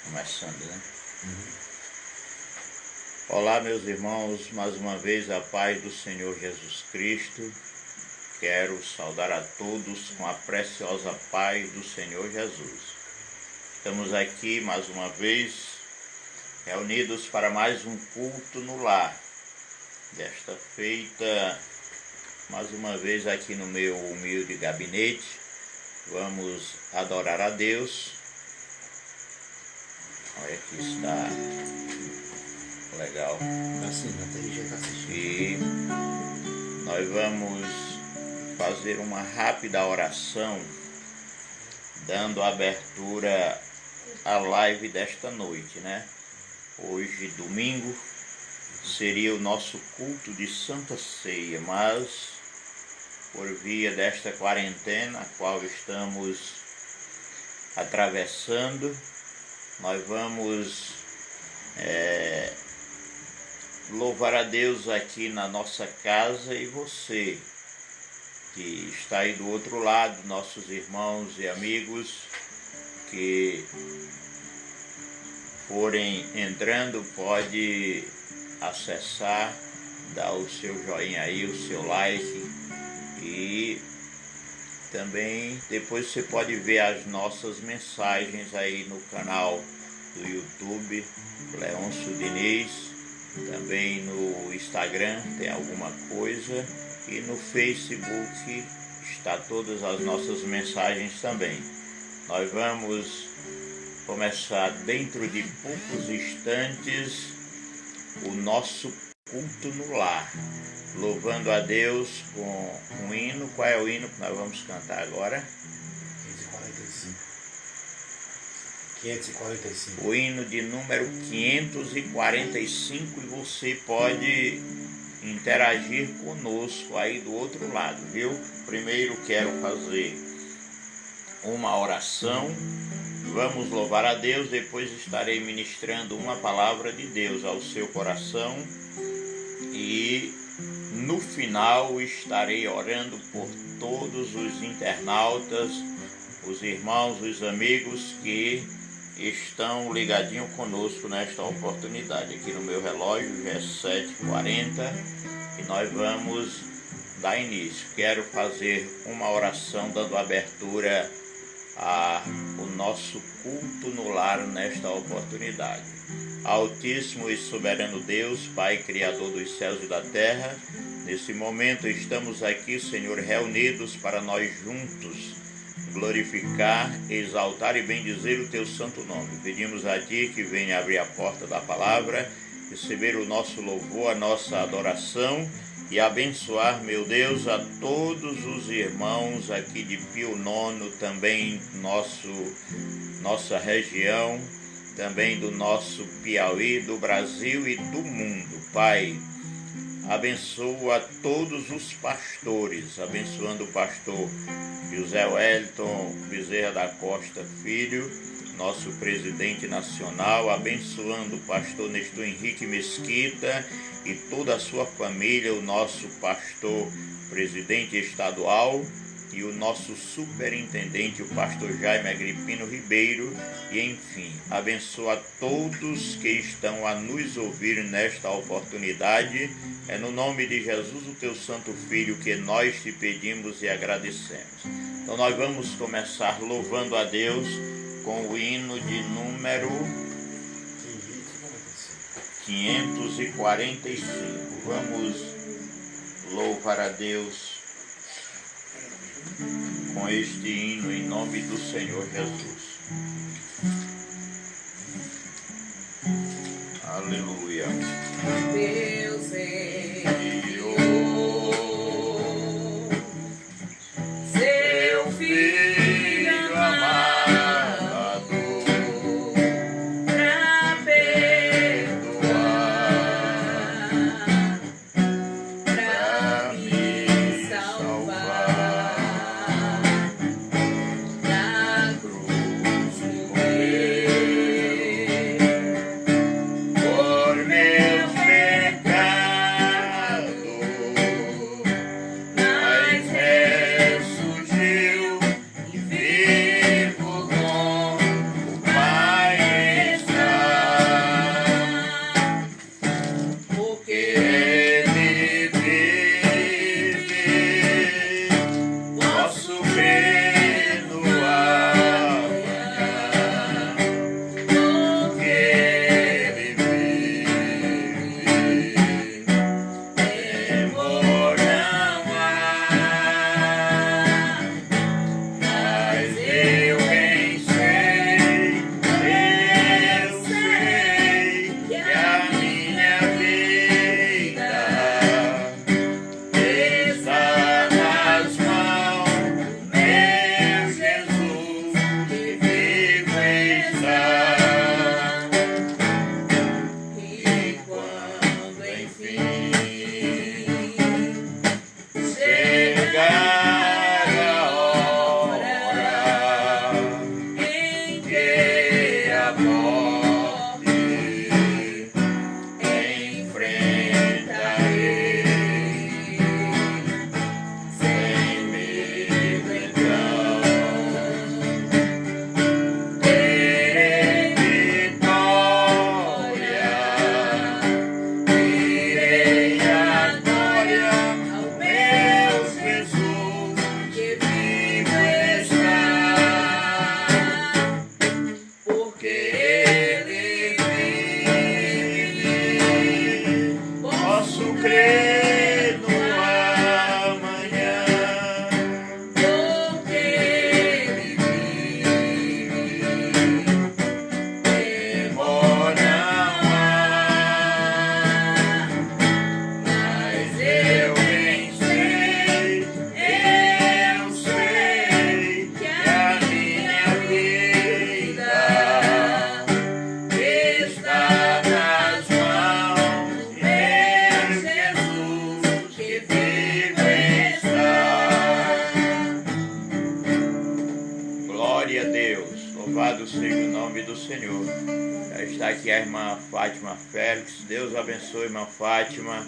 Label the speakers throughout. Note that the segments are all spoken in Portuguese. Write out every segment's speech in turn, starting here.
Speaker 1: Começando, né? Olá, meus irmãos, mais uma vez a paz do Senhor Jesus Cristo. Quero saudar a todos com a preciosa paz do Senhor Jesus. Estamos aqui mais uma vez reunidos para mais um culto no lar. Desta feita, mais uma vez aqui no meu humilde gabinete, vamos adorar a Deus. Olha que está legal.
Speaker 2: Assim, a TV já está assistindo.
Speaker 1: E nós vamos fazer uma rápida oração, dando abertura à live desta noite, né? Hoje, domingo, seria o nosso culto de Santa Ceia, mas por via desta quarentena, a qual estamos atravessando, nós vamos louvar a Deus aqui na nossa casa, e você que está aí do outro lado, nossos irmãos e amigos que forem entrando, pode acessar, dar o seu joinha aí, o seu like, e também depois você pode ver as nossas mensagens aí no canal do YouTube, Leôncio Diniz, também no Instagram tem alguma coisa, e no Facebook está todas as nossas mensagens também. Nós vamos começar dentro de poucos instantes o nosso culto no lar, louvando a Deus com um hino. Qual é o hino que nós vamos cantar agora?
Speaker 2: 545.
Speaker 1: O hino de número 545, e você pode interagir conosco aí do outro lado, viu? Primeiro quero fazer uma oração. Vamos louvar a Deus, depois estarei ministrando uma palavra de Deus ao seu coração, e no final estarei orando por todos os internautas, os irmãos, os amigos que estão ligadinhos conosco nesta oportunidade. Aqui no meu relógio já é 7h40 e nós vamos dar início. Quero fazer uma oração dando abertura ao nosso culto no lar nesta oportunidade. Altíssimo e soberano Deus, Pai Criador dos céus e da terra, nesse momento estamos aqui, Senhor, reunidos para nós juntos glorificar, exaltar e bendizer o Teu santo nome. Pedimos a Ti que venha abrir a porta da palavra, receber o nosso louvor, a nossa adoração, e abençoar, meu Deus, a todos os irmãos aqui de Pio Nono, também nossa região, também do nosso Piauí, do Brasil e do mundo. Pai, abençoa todos os pastores, abençoando o pastor José Wellington Bezerra da Costa Filho, nosso presidente nacional, abençoando o pastor Nestor Henrique Mesquita e toda a sua família, o nosso pastor presidente estadual e o nosso superintendente, o pastor Jaime Agripino Ribeiro, e enfim, abençoa todos que estão a nos ouvir nesta oportunidade. É no nome de Jesus, o Teu Santo Filho, que nós te pedimos e agradecemos. Então nós vamos começar louvando a Deus com o hino de número 545. Vamos louvar a Deus com este hino em nome do Senhor Jesus. Aleluia.
Speaker 3: Deus é seu filho amado, pra perdoar, pra me salvar, na cruz morrer por
Speaker 1: Glória a Deus, louvado seja o nome do Senhor. Já está aqui a irmã Fátima Félix, Deus abençoe a irmã Fátima,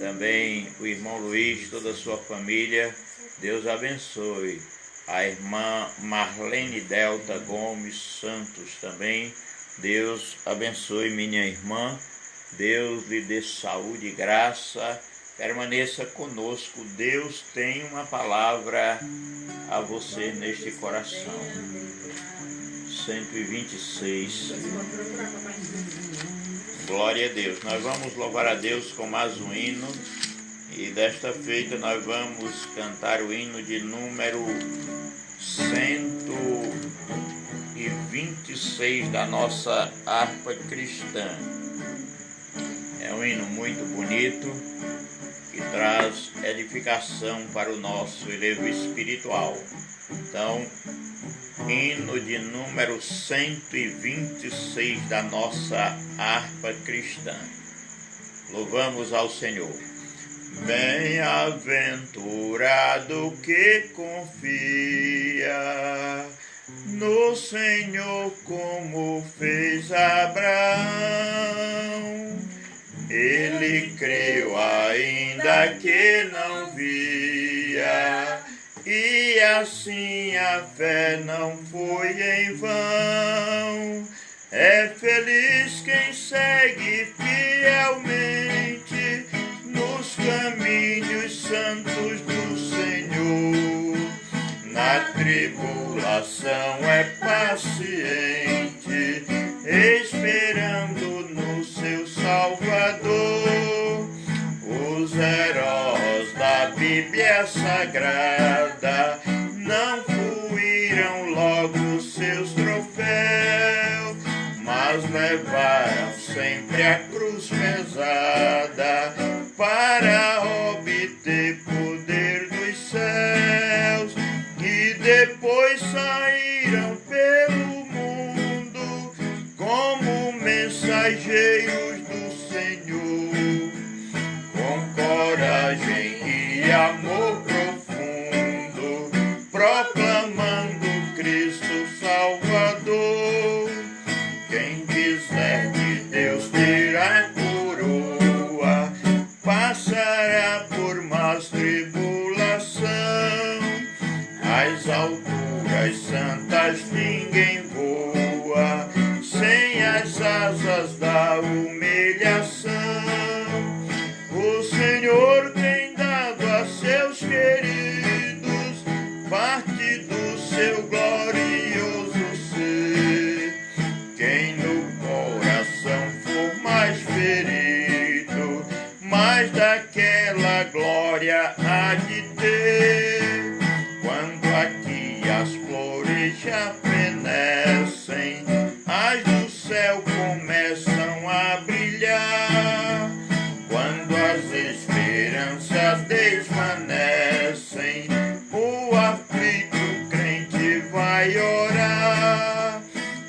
Speaker 1: também o irmão Luiz, toda a sua família, Deus abençoe. A irmã Marlene Delta Gomes Santos também, Deus abençoe minha irmã, Deus lhe dê saúde e graça, permaneça conosco, Deus tem uma palavra a você neste coração. 126. Glória a Deus. Nós vamos louvar a Deus com mais um hino. E desta feita nós vamos cantar o hino de número 126 da nossa harpa cristã. É um hino muito bonito que traz edificação para o nosso elevo espiritual. Então, hino de número 126 da nossa harpa cristã. Louvamos ao Senhor. Bem-aventurado que confia no Senhor como fez Abraão. Ele creu ainda que não via, e assim a fé não foi em vão. É feliz quem segue fielmente nos caminhos santos do Senhor. Na tribulação é paciente, esperando no seu Salvador. Os heróis da Bíblia Sagrada não fuíram logo seus troféus, mas levaram sempre a cruz pesada para obter poder dos céus, e depois saíram pelo mundo como mensageiros do Senhor, com coragem e amor profundo, proclamando Cristo Salvador. Quem quiser de Deus ter a coroa, passará por mais tribulação. Às alturas santas ninguém voa sem as asas da humilhação. O Senhor tem dado a seus queridos parte do seu glorioso ser. Quem no coração for mais ferido, mais daquela glória há de ter. Quando aqui as flores já fenecem, as do céu começam a brilhar. Quando as esperanças desvanecem, o aflito crente vai orar.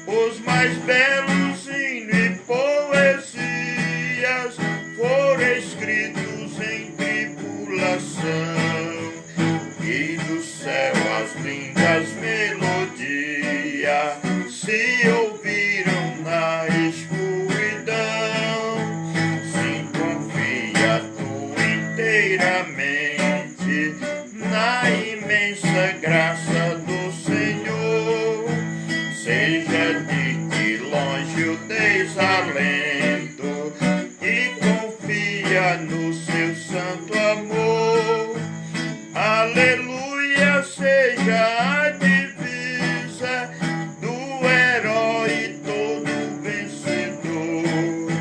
Speaker 1: Os mais belos hinos e poesias foram escritos em tribulação, e do céu as lindas melodias se ouviram na escuridão. Sim, confia tu inteiramente na imensa graça do Senhor. Seja de que longe o desalento e confia no seu santo amor. Aleluia, seja a divisa do herói todo vencedor.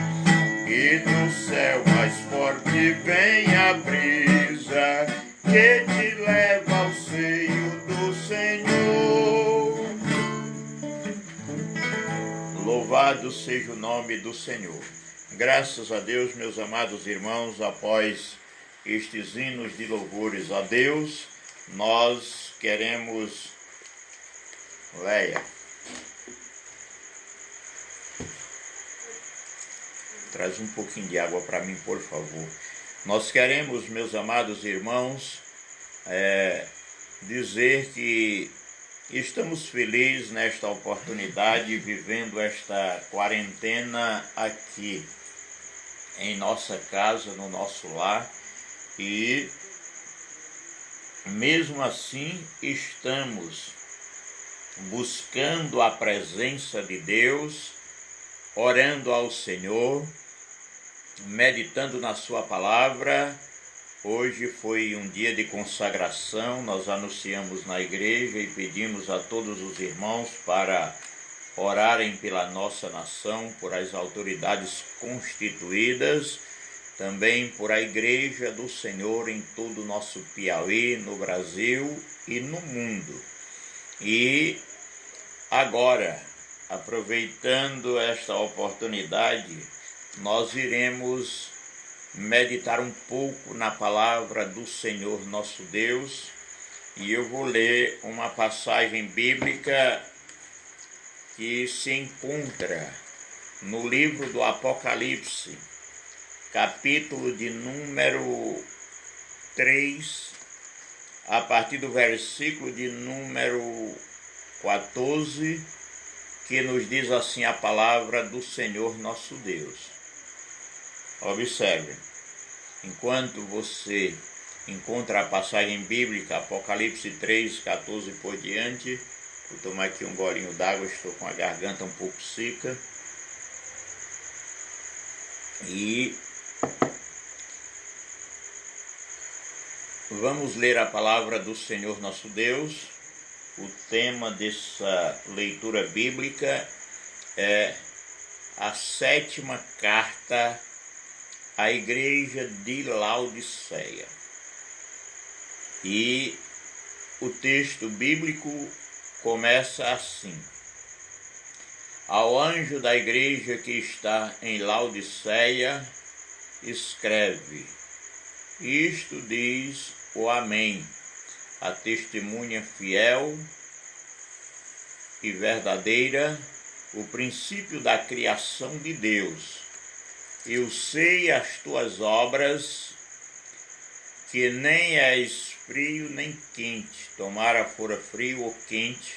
Speaker 1: E do céu mais forte vem a brisa que te leva ao seio do Senhor. Louvado seja o nome do Senhor. Graças a Deus, meus amados irmãos, após estes hinos de louvores a Deus, nós queremos... Leia. Traz um pouquinho de água para mim, por favor. Nós queremos, meus amados irmãos, dizer que Estamos felizes nesta oportunidade, vivendo esta quarentena aqui em nossa casa, no nosso lar, e mesmo assim estamos buscando a presença de Deus, orando ao Senhor, meditando na sua palavra. Hoje foi um dia de consagração, nós anunciamos na igreja e pedimos a todos os irmãos para orarem pela nossa nação, por as autoridades constituídas, também por a igreja do Senhor em todo o nosso Piauí, no Brasil e no mundo. E agora, aproveitando esta oportunidade, nós iremos meditar um pouco na palavra do Senhor nosso Deus, e eu vou ler uma passagem bíblica que se encontra no livro do Apocalipse, capítulo de número 3, a partir do versículo de número 14, que nos diz assim a palavra do Senhor nosso Deus. Observe, enquanto você encontra a passagem bíblica, Apocalipse 3, 14 por diante, vou tomar aqui um golinho d'água, estou com a garganta um pouco seca. E vamos ler a palavra do Senhor nosso Deus. O tema dessa leitura bíblica é a 7ª carta à igreja de Laodiceia. E o texto bíblico começa assim: Ao anjo da igreja que está em Laodiceia, escreve: Isto diz o Amém, a testemunha fiel e verdadeira, o princípio da criação de Deus. Eu sei as tuas obras, que nem és frio nem quente, tomara fora frio ou quente.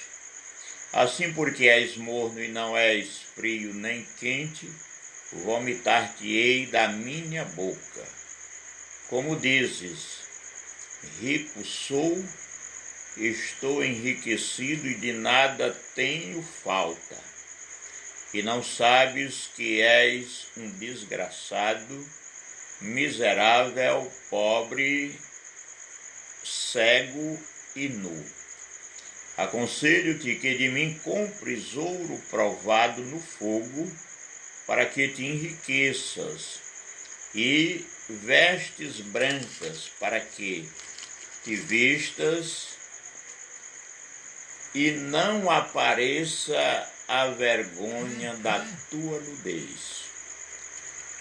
Speaker 1: Assim, porque és morno e não és frio nem quente, vomitar-te-ei da minha boca. Como dizes, rico sou, estou enriquecido e de nada tenho falta. E não sabes que és um desgraçado, miserável, pobre, cego e nu. Aconselho-te que de mim compres ouro provado no fogo, para que te enriqueças, e vestes brancas, para que te vistas e não apareça a vergonha da tua nudez.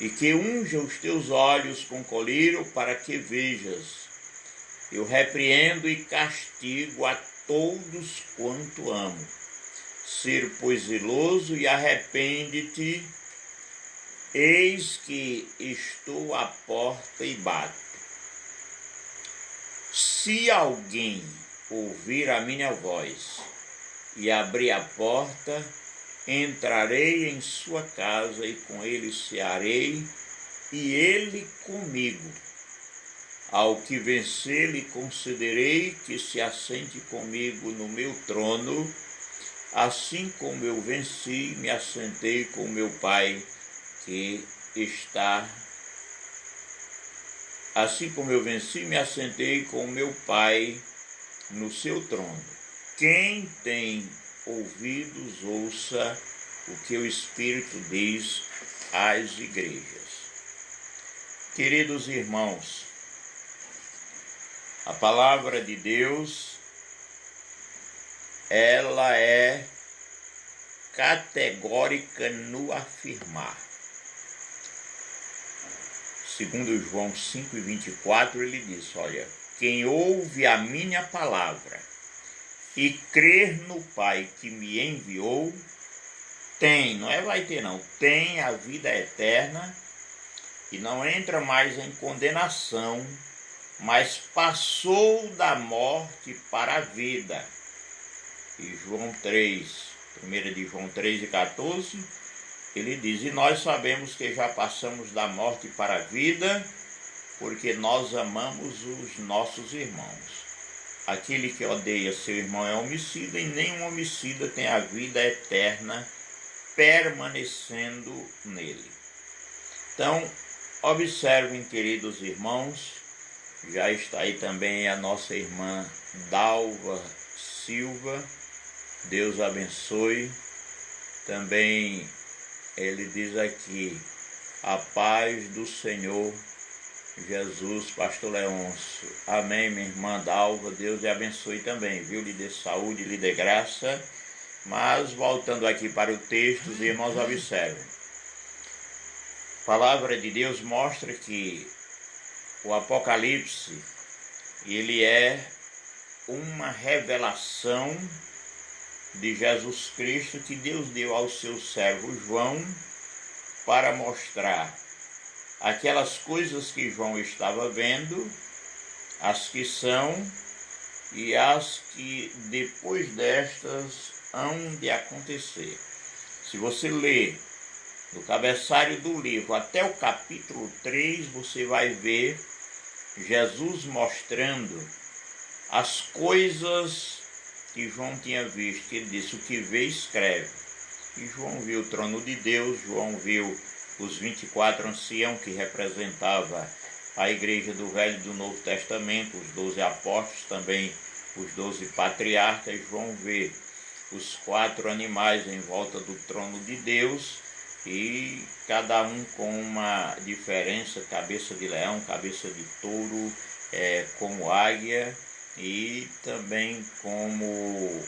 Speaker 1: E que unja os teus olhos com colírio, para que vejas. Eu repreendo e castigo a todos quanto amo. Ser, pois, zeloso e arrepende-te. Eis que estou à porta e bato. Se alguém ouvir a minha voz e abrir a porta, entrarei em sua casa e com ele cearei, e ele comigo. Ao que vencer, lhe concederei que se assente comigo no meu trono, assim como eu venci e me assentei com meu Pai que está. Assim como eu venci e me assentei com meu Pai no seu trono. Quem tem ouvidos, ouça o que o Espírito diz às igrejas. Queridos irmãos, a palavra de Deus, ela é categórica no afirmar. Segundo João 5,24, ele diz, olha, quem ouve a minha palavra e crer no Pai que me enviou, tem, não é vai ter não, tem a vida eterna e não entra mais em condenação, mas passou da morte para a vida. E João 3, 1 de João 3:14, ele diz: e nós sabemos que já passamos da morte para a vida, porque nós amamos os nossos irmãos. Aquele que odeia seu irmão é homicida, e nenhum homicida tem a vida eterna permanecendo nele. Então, observem, queridos irmãos, já está aí também a nossa irmã Dalva Silva, Deus abençoe. Também ele diz aqui: a paz do Senhor Jesus, pastor Leôncio. Amém, minha irmã Dalva, Deus lhe abençoe também, viu? Lhe dê saúde, lhe dê graça. Mas, voltando aqui para o texto, os irmãos observem. A palavra de Deus mostra que o Apocalipse, ele é uma revelação de Jesus Cristo que Deus deu ao seu servo João para mostrar aquelas coisas que João estava vendo, as que são e as que depois destas hão de acontecer. Se você ler do cabeçalho do livro até o capítulo 3, você vai ver Jesus mostrando as coisas que João tinha visto. Ele disse: o que vê, escreve. E João viu o trono de Deus, João viu os 24 anciãos que representava a igreja do Velho e do Novo Testamento, os 12 apóstolos, também os 12 patriarcas. João vê os 4 animais em volta do trono de Deus, e cada um com uma diferença: cabeça de leão, cabeça de touro, como águia e também como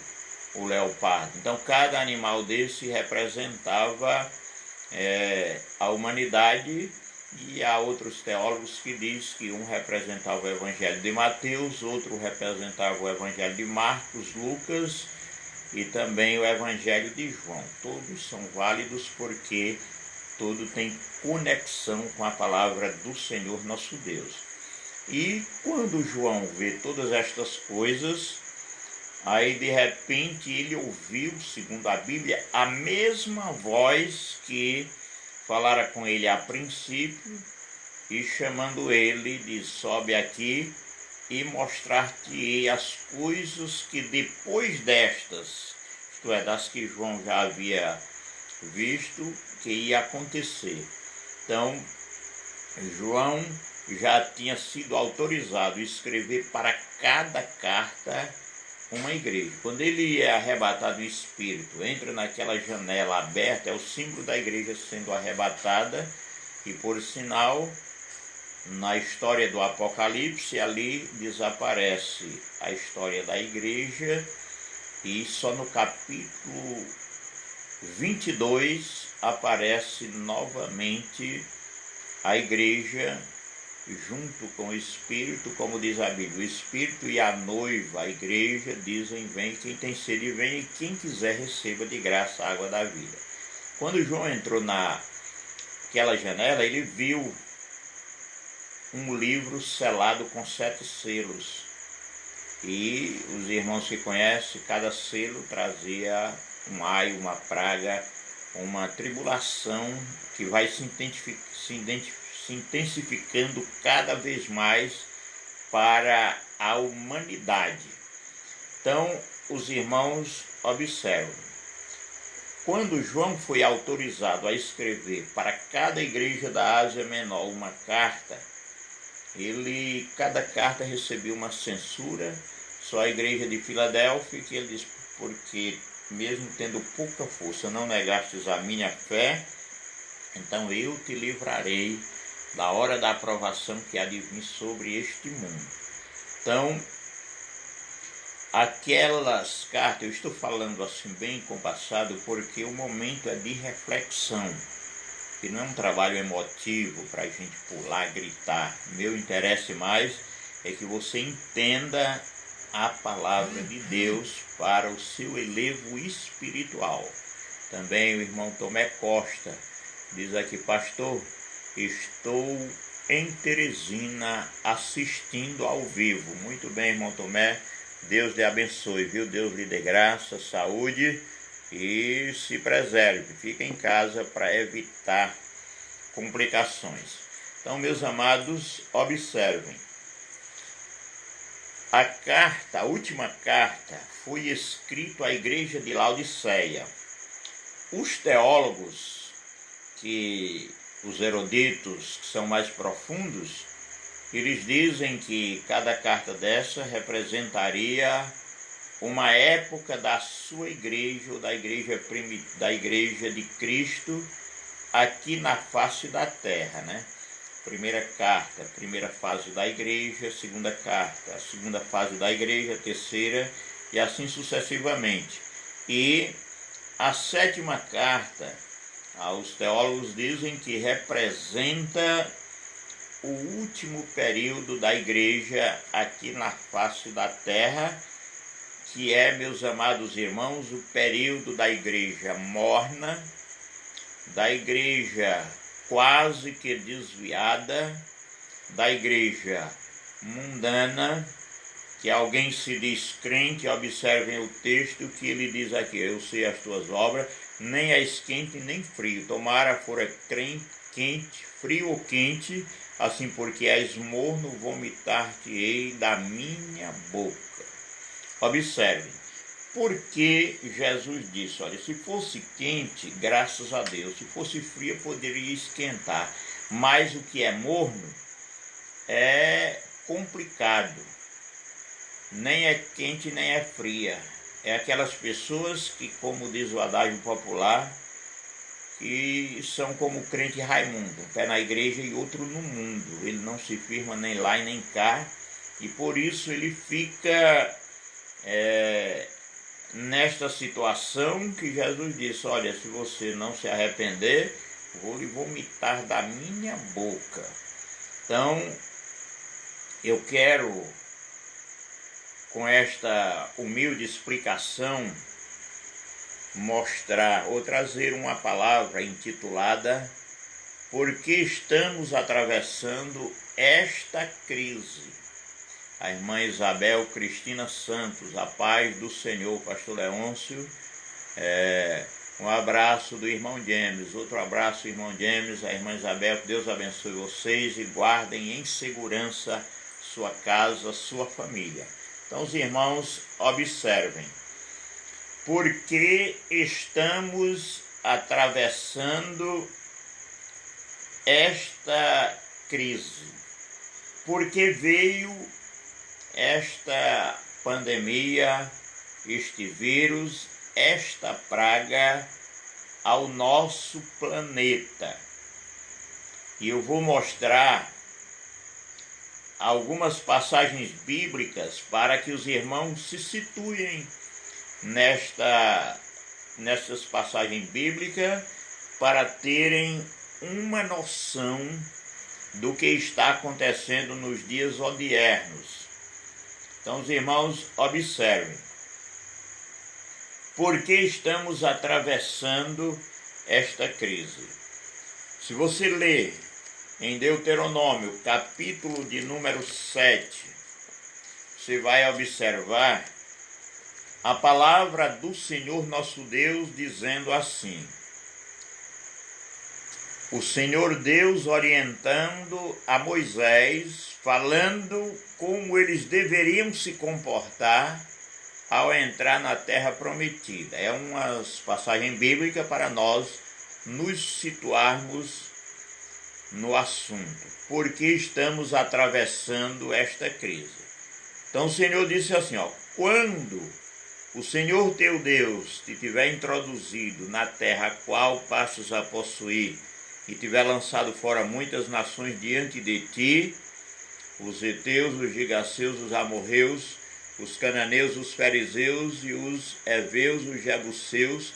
Speaker 1: o leopardo. Então, cada animal desse representava a humanidade, e há outros teólogos que dizem que um representava o Evangelho de Mateus, outro representava o Evangelho de Marcos, Lucas e também o Evangelho de João. Todos são válidos porque tudo tem conexão com a palavra do Senhor nosso Deus. E quando João vê todas estas coisas, aí de repente ele ouviu, segundo a Bíblia, a mesma voz que falara com ele a princípio, e chamando ele, diz: sobe aqui e mostrar-te-ei as coisas que depois destas, isto é, das que João já havia visto, que ia acontecer. Então, João já tinha sido autorizado a escrever para cada carta uma igreja. Quando ele é arrebatado, o Espírito entra naquela janela aberta, é o símbolo da igreja sendo arrebatada, e por sinal, na história do Apocalipse, ali desaparece a história da igreja, e só no capítulo 22 aparece novamente a igreja junto com o Espírito, como diz a Bíblia. O Espírito e a noiva, a igreja, dizem: vem, quem tem sede vem, e quem quiser receba de graça a água da vida. Quando João entrou naquela janela, ele viu um livro selado com 7 selos. E os irmãos que conhecem, cada selo trazia um aio, uma praga, uma tribulação que vai se intensificando cada vez mais para a humanidade. Então, os irmãos observam. Quando João foi autorizado a escrever para cada igreja da Ásia Menor uma carta, cada carta recebia uma censura. Só a igreja de Filadélfia, que ele diz: porque mesmo tendo pouca força, não negastes a minha fé, então eu te livrarei da hora da aprovação que há de vir sobre este mundo. Então, aquelas cartas, eu estou falando assim bem compassado, porque o momento é de reflexão, que não é um trabalho emotivo para a gente pular, gritar. Meu interesse mais é que você entenda a palavra de Deus para o seu elevo espiritual. Também o irmão Tomé Costa diz aqui: pastor, estou em Teresina assistindo ao vivo. Muito bem, irmão Tomé, Deus lhe abençoe, viu? Deus lhe dê graça, saúde e se preserve. Fique em casa para evitar complicações. Então, meus amados, observem. A última carta, foi escrita à igreja de Laodiceia. Os teólogos, os eruditos, que são mais profundos, eles dizem que cada carta dessa representaria uma época da sua igreja, ou da igreja de Cristo, aqui na face da terra, né? Primeira carta, primeira fase da igreja, segunda carta, a segunda fase da igreja, a terceira, e assim sucessivamente. E a sétima carta, os teólogos dizem que representa o último período da igreja aqui na face da terra, que é, meus amados irmãos, o período da igreja morna, da igreja quase que desviada, da igreja mundana, que alguém se diz crente. Observem o texto que ele diz aqui: eu sei as tuas obras, nem és quente nem frio, tomara fora quente, frio ou quente, assim porque és morno, vomitar-te-ei da minha boca. Observem, porque Jesus disse, olha, se fosse quente, graças a Deus, se fosse frio, poderia esquentar, mas o que é morno é complicado, nem é quente nem é fria. É aquelas pessoas que, como diz o adágio popular, que são como o crente Raimundo, um pé na igreja e outro no mundo. Ele não se firma nem lá e nem cá, e por isso ele fica nesta situação que Jesus disse, olha, se você não se arrepender, vou lhe vomitar da minha boca. Então, eu quero, com esta humilde explicação, mostrar ou trazer uma palavra intitulada Por que estamos atravessando esta crise? A irmã Isabel Cristina Santos, a paz do Senhor, pastor Leôncio, um abraço do irmão James, outro abraço, irmão James, a irmã Isabel, que Deus abençoe vocês e guardem em segurança sua casa, sua família. Então, os irmãos, observem, por que estamos atravessando esta crise? Porque veio esta pandemia, este vírus, esta praga ao nosso planeta. E eu vou mostrar algumas passagens bíblicas para que os irmãos se situem nestas passagens bíblicas, para terem uma noção do que está acontecendo nos dias odiernos. Então, os irmãos, observem. Por que estamos atravessando esta crise? Se você ler em Deuteronômio, capítulo de número 7, você vai observar a palavra do Senhor nosso Deus dizendo assim: o Senhor Deus orientando a Moisés, falando como eles deveriam se comportar ao entrar na terra prometida. É uma passagem bíblica para nós nos situarmos no assunto. Por que estamos atravessando esta crise? Então o Senhor disse assim, quando o Senhor teu Deus te tiver introduzido na terra a qual passas a possuir, e tiver lançado fora muitas nações diante de ti, os heteus, os gigaseus, os amorreus, os cananeus, os fariseus e os heveus, os jebuseus,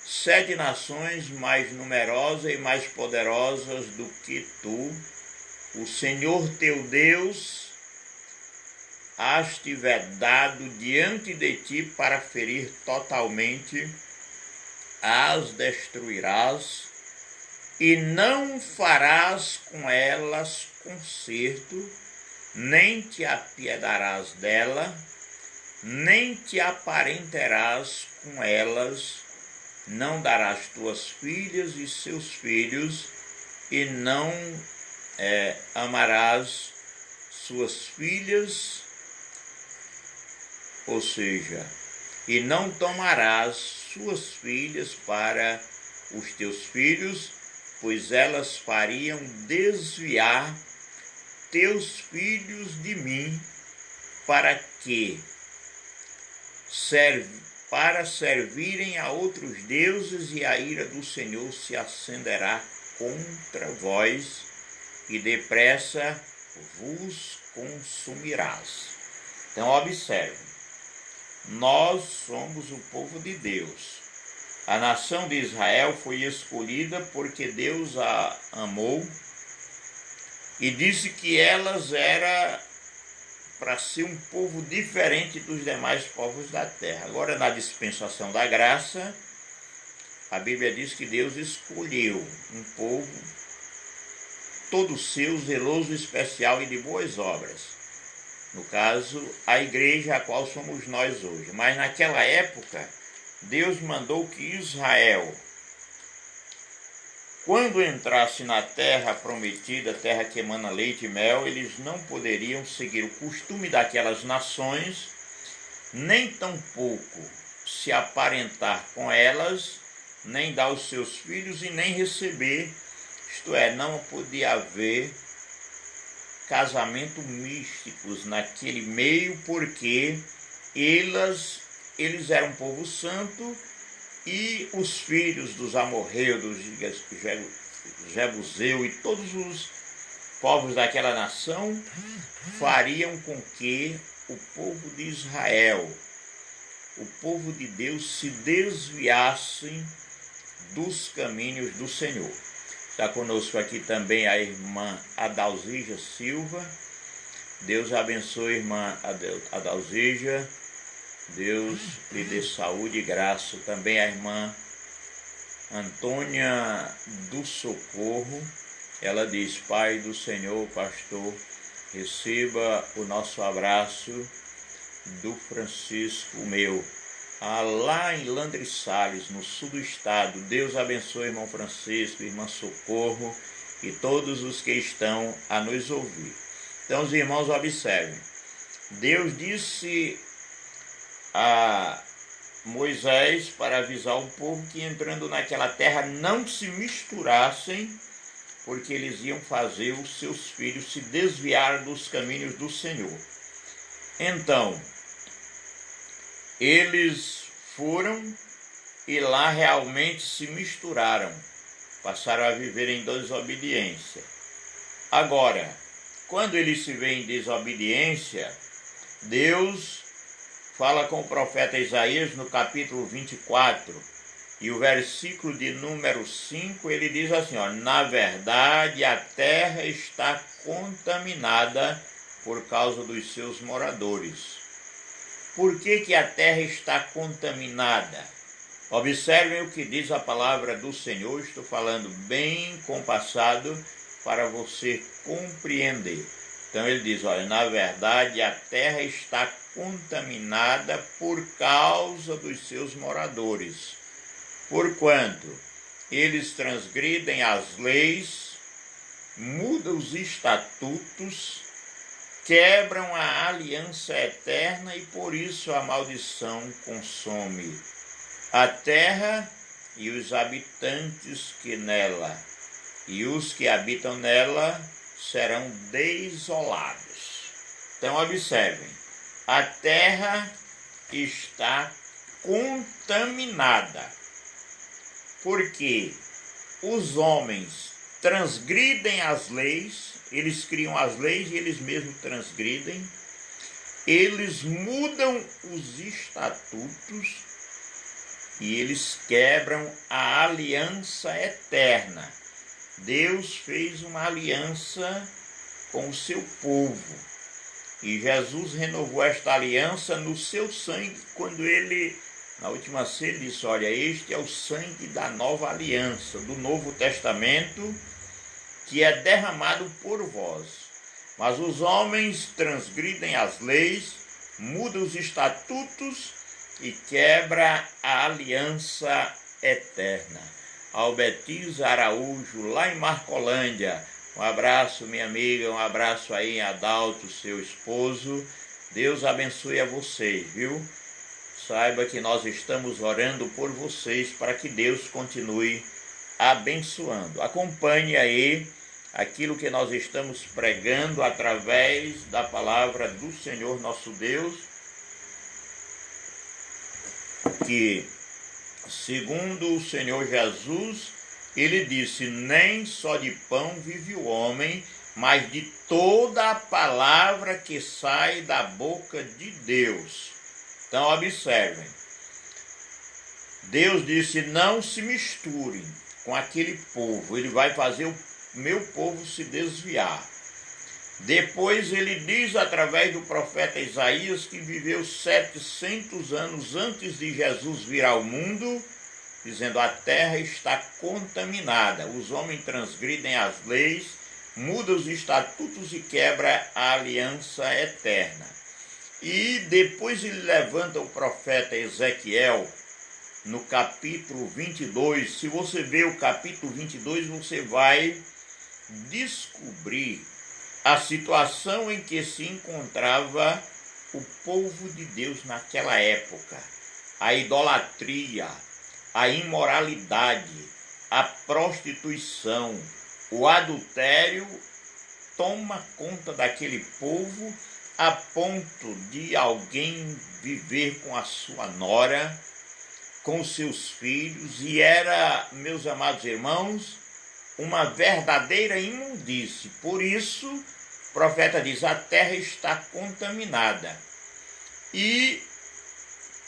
Speaker 1: 7 nações mais numerosas e mais poderosas do que tu, o Senhor teu Deus as tiver dado diante de ti para ferir totalmente, as destruirás, e não farás com elas conserto, nem te apiedarás dela, nem te aparentarás com elas, não darás tuas filhas e seus filhos, e não amarás suas filhas, ou seja, e não tomarás suas filhas para os teus filhos, pois elas fariam desviar teus filhos de mim, para servirem a outros deuses, e a ira do Senhor se acenderá contra vós, e depressa vos consumirás. Então observe, nós somos o povo de Deus. A nação de Israel foi escolhida porque Deus a amou e disse que elas eram para ser um povo diferente dos demais povos da terra. Agora, na dispensação da graça, a Bíblia diz que Deus escolheu um povo todo seu, zeloso, especial e de boas obras. No caso, a igreja a qual somos nós hoje. Mas naquela época, Deus mandou que Israel, quando entrasse na terra prometida, terra que emana leite e mel, eles não poderiam seguir o costume daquelas nações, nem tampouco se aparentar com elas, nem dar os seus filhos e nem receber, isto é, não podia haver casamento místicos naquele meio, porque eles eram um povo santo, e os filhos dos amorreus, dos jebuseus e todos os povos daquela nação fariam com que o povo de Israel, o povo de Deus, se desviassem dos caminhos do Senhor. Está conosco aqui também a irmã Adalzija Silva. Deus abençoe a irmã Adalzija. Deus lhe dê saúde e graça. Também a irmã Antônia do Socorro. Ela diz: Pai do Senhor, pastor, receba o nosso abraço do Francisco meu, lá em Landre Salles, no sul do estado. Deus abençoe, irmão Francisco, irmã Socorro e todos os que estão a nos ouvir. Então, os irmãos, observem. Deus disse a Moisés para avisar o povo que, entrando naquela terra, não se misturassem, porque eles iam fazer os seus filhos se desviar dos caminhos do Senhor. Então, eles foram e lá realmente se misturaram, passaram a viver em desobediência. Agora, quando eles se veem em desobediência, Deus fala com o profeta Isaías no capítulo 24, e o versículo de número 5, ele diz assim, na verdade a terra está contaminada por causa dos seus moradores. Por que a terra está contaminada? Observem o que diz a palavra do Senhor, estou falando bem compassado para você compreender. Então ele diz, na verdade a terra está contaminada por causa dos seus moradores, porquanto eles transgridem as leis, mudam os estatutos, quebram a aliança eterna, e por isso a maldição consome a terra e os habitantes que nela, e os que habitam nela serão desolados. Então observem, a terra está contaminada, porque os homens transgridem as leis, eles criam as leis e eles mesmos transgridem, eles mudam os estatutos e eles quebram a aliança eterna. Deus fez uma aliança com o seu povo e Jesus renovou esta aliança no seu sangue, quando ele, na última ceia, ele disse, este é o sangue da nova aliança, do Novo Testamento, que é derramado por vós. Mas os homens transgridem as leis, muda os estatutos e quebra a aliança eterna. Albetiza Araújo, lá em Marcolândia. Um abraço, minha amiga, um abraço aí em Adalto, seu esposo. Deus abençoe a vocês, viu? Saiba que nós estamos orando por vocês para que Deus continue abençoando. Acompanhe aí aquilo que nós estamos pregando através da palavra do Senhor nosso Deus, que, segundo o Senhor Jesus, ele disse: nem só de pão vive o homem, mas de toda a palavra que sai da boca de Deus. Então, observem. Deus disse: não se misturem com aquele povo, ele vai fazer o meu povo se desviar. Depois ele diz através do profeta Isaías, que viveu 700 anos antes de Jesus vir ao mundo, dizendo: a terra está contaminada, os homens transgridem as leis, mudam os estatutos e quebra a aliança eterna. E depois ele levanta o profeta Ezequiel, no capítulo 22, se você ver o capítulo 22, você vai descobrir a situação em que se encontrava o povo de Deus naquela época. A idolatria, a imoralidade, a prostituição, o adultério toma conta daquele povo a ponto de alguém viver com a sua nora, com seus filhos, e era, meus amados irmãos, uma verdadeira imundície. Por isso, o profeta diz: a terra está contaminada. E,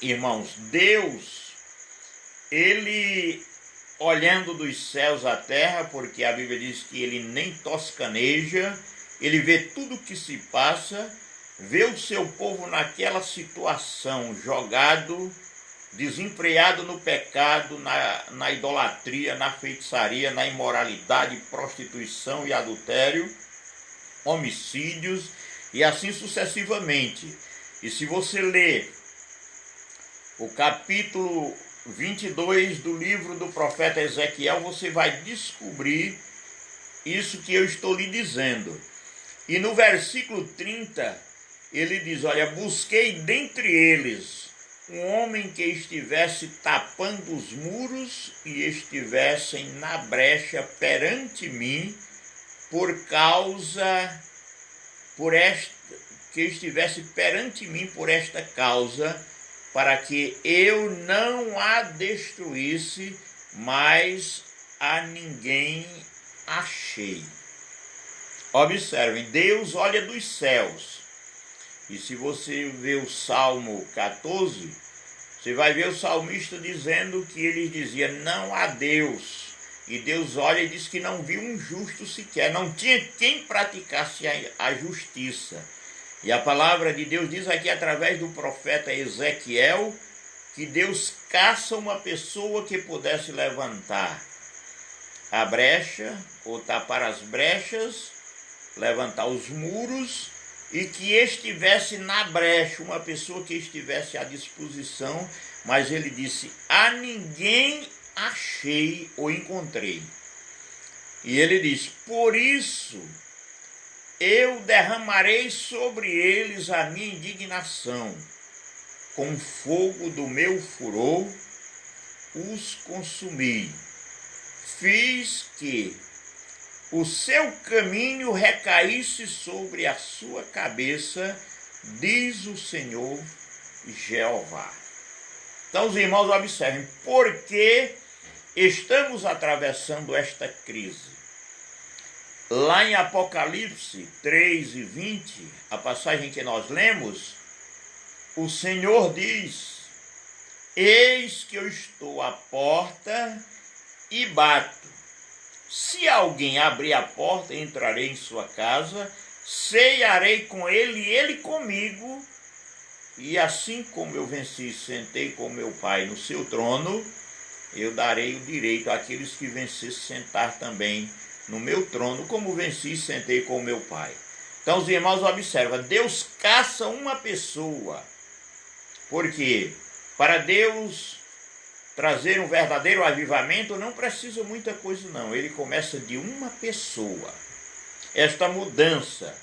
Speaker 1: irmãos, Deus, ele, olhando dos céus à terra, porque a Bíblia diz que ele nem toscaneja, ele vê tudo o que se passa, vê o seu povo naquela situação, jogado, desenfreado no pecado, na idolatria, na feitiçaria, na imoralidade, prostituição e adultério, homicídios e assim sucessivamente. E se você ler o capítulo 22 do livro do profeta Ezequiel, você vai descobrir isso que eu estou lhe dizendo. E no versículo 30, ele diz: olha, busquei dentre eles um homem que estivesse tapando os muros e estivessem na brecha perante mim, que estivesse perante mim por esta causa, para que eu não a destruísse, mas a ninguém achei. Observem, Deus olha dos céus. E se você vê o Salmo 14, você vai ver o salmista dizendo que ele dizia: não há Deus. E Deus olha e diz que não viu um justo sequer, não tinha quem praticasse a justiça. E a palavra de Deus diz aqui através do profeta Ezequiel que Deus caça uma pessoa que pudesse levantar a brecha, ou tapar as brechas, levantar os muros, e que estivesse na brecha, uma pessoa que estivesse à disposição, mas ele disse: a ninguém achei ou encontrei. E ele diz: por isso eu derramarei sobre eles a minha indignação, com fogo do meu furor os consumi. Fiz que o seu caminho recaísse sobre a sua cabeça, diz o Senhor Jeová. Então, os irmãos, observem, por que estamos atravessando esta crise? Lá em Apocalipse 3:20, a passagem que nós lemos, o Senhor diz: eis que eu estou à porta e bato. Se alguém abrir a porta, entrarei em sua casa, cearei com ele e ele comigo, e assim como eu venci e sentei com meu Pai no seu trono, eu darei o direito àqueles que vencer sentar também no meu trono, como venci e sentei com meu Pai. Então os irmãos observam, Deus caça uma pessoa. Por quê? Para Deus trazer um verdadeiro avivamento não precisa muita coisa não. Ele começa de uma pessoa. Esta mudança,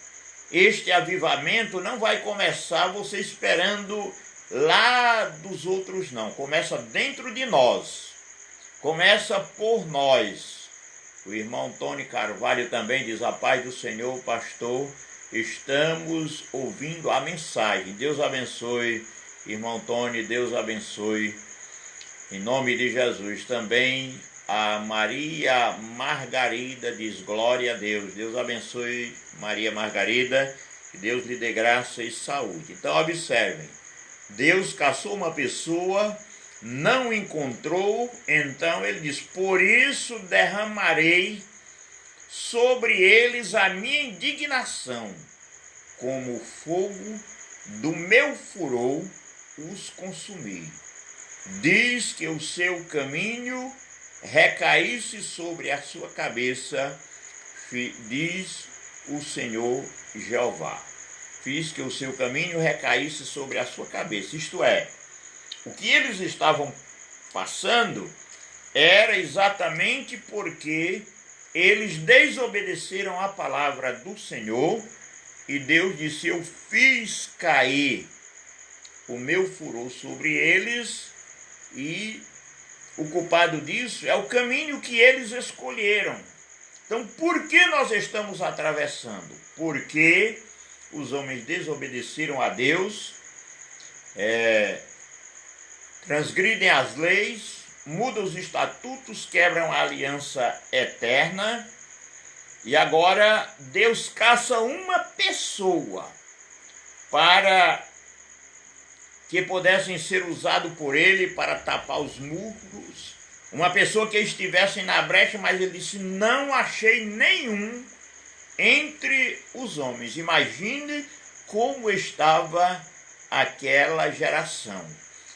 Speaker 1: este avivamento não vai começar você esperando lá dos outros não. Começa dentro de nós. Começa por nós. O irmão Tony Carvalho também diz, a paz do Senhor, pastor, estamos ouvindo a mensagem. Deus abençoe, irmão Tony, Deus abençoe. Em nome de Jesus. Também a Maria Margarida diz, glória a Deus. Deus abençoe Maria Margarida, que Deus lhe dê graça e saúde. Então observem, Deus caçou uma pessoa, não encontrou, então ele diz, por isso derramarei sobre eles a minha indignação, como o fogo do meu furor os consumi. Diz que o seu caminho recaísse sobre a sua cabeça, diz o Senhor Jeová. Fiz que o seu caminho recaísse sobre a sua cabeça. Isto é, o que eles estavam passando era exatamente porque eles desobedeceram a palavra do Senhor e Deus disse, eu fiz cair o meu furor sobre eles e o culpado disso é o caminho que eles escolheram. Então, por que nós estamos atravessando? Porque os homens desobedeceram a Deus, transgridem as leis, mudam os estatutos, quebram a aliança eterna, e agora Deus caça uma pessoa para que pudessem ser usados por ele para tapar os muros, uma pessoa que estivesse na brecha, mas ele disse, não achei nenhum entre os homens. Imagine como estava aquela geração.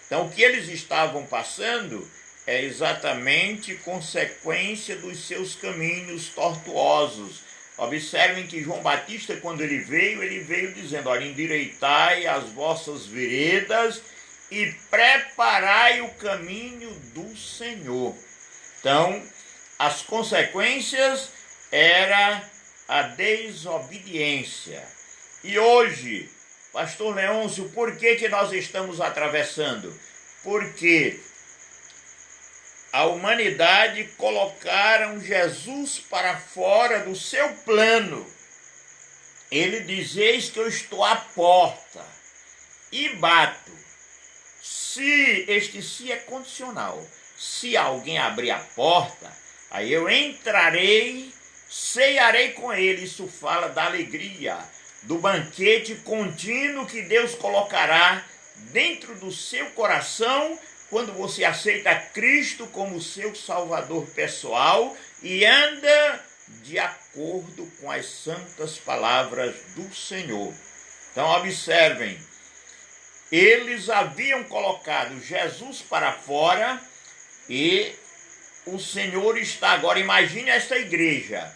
Speaker 1: Então, o que eles estavam passando é exatamente consequência dos seus caminhos tortuosos. Observem que João Batista, quando ele veio dizendo, olha, endireitai as vossas veredas e preparai o caminho do Senhor. Então, as consequências era a desobediência. E hoje, pastor Leôncio, por que nós estamos atravessando? Porque a humanidade colocaram Jesus para fora do seu plano. Ele diz, eis que eu estou à porta e bato. Se é condicional, se alguém abrir a porta, aí eu entrarei, cearei com ele. Isso fala da alegria, do banquete contínuo que Deus colocará dentro do seu coração quando você aceita Cristo como seu Salvador pessoal e anda de acordo com as santas palavras do Senhor. Então observem, eles haviam colocado Jesus para fora e o Senhor está agora, imagine esta igreja,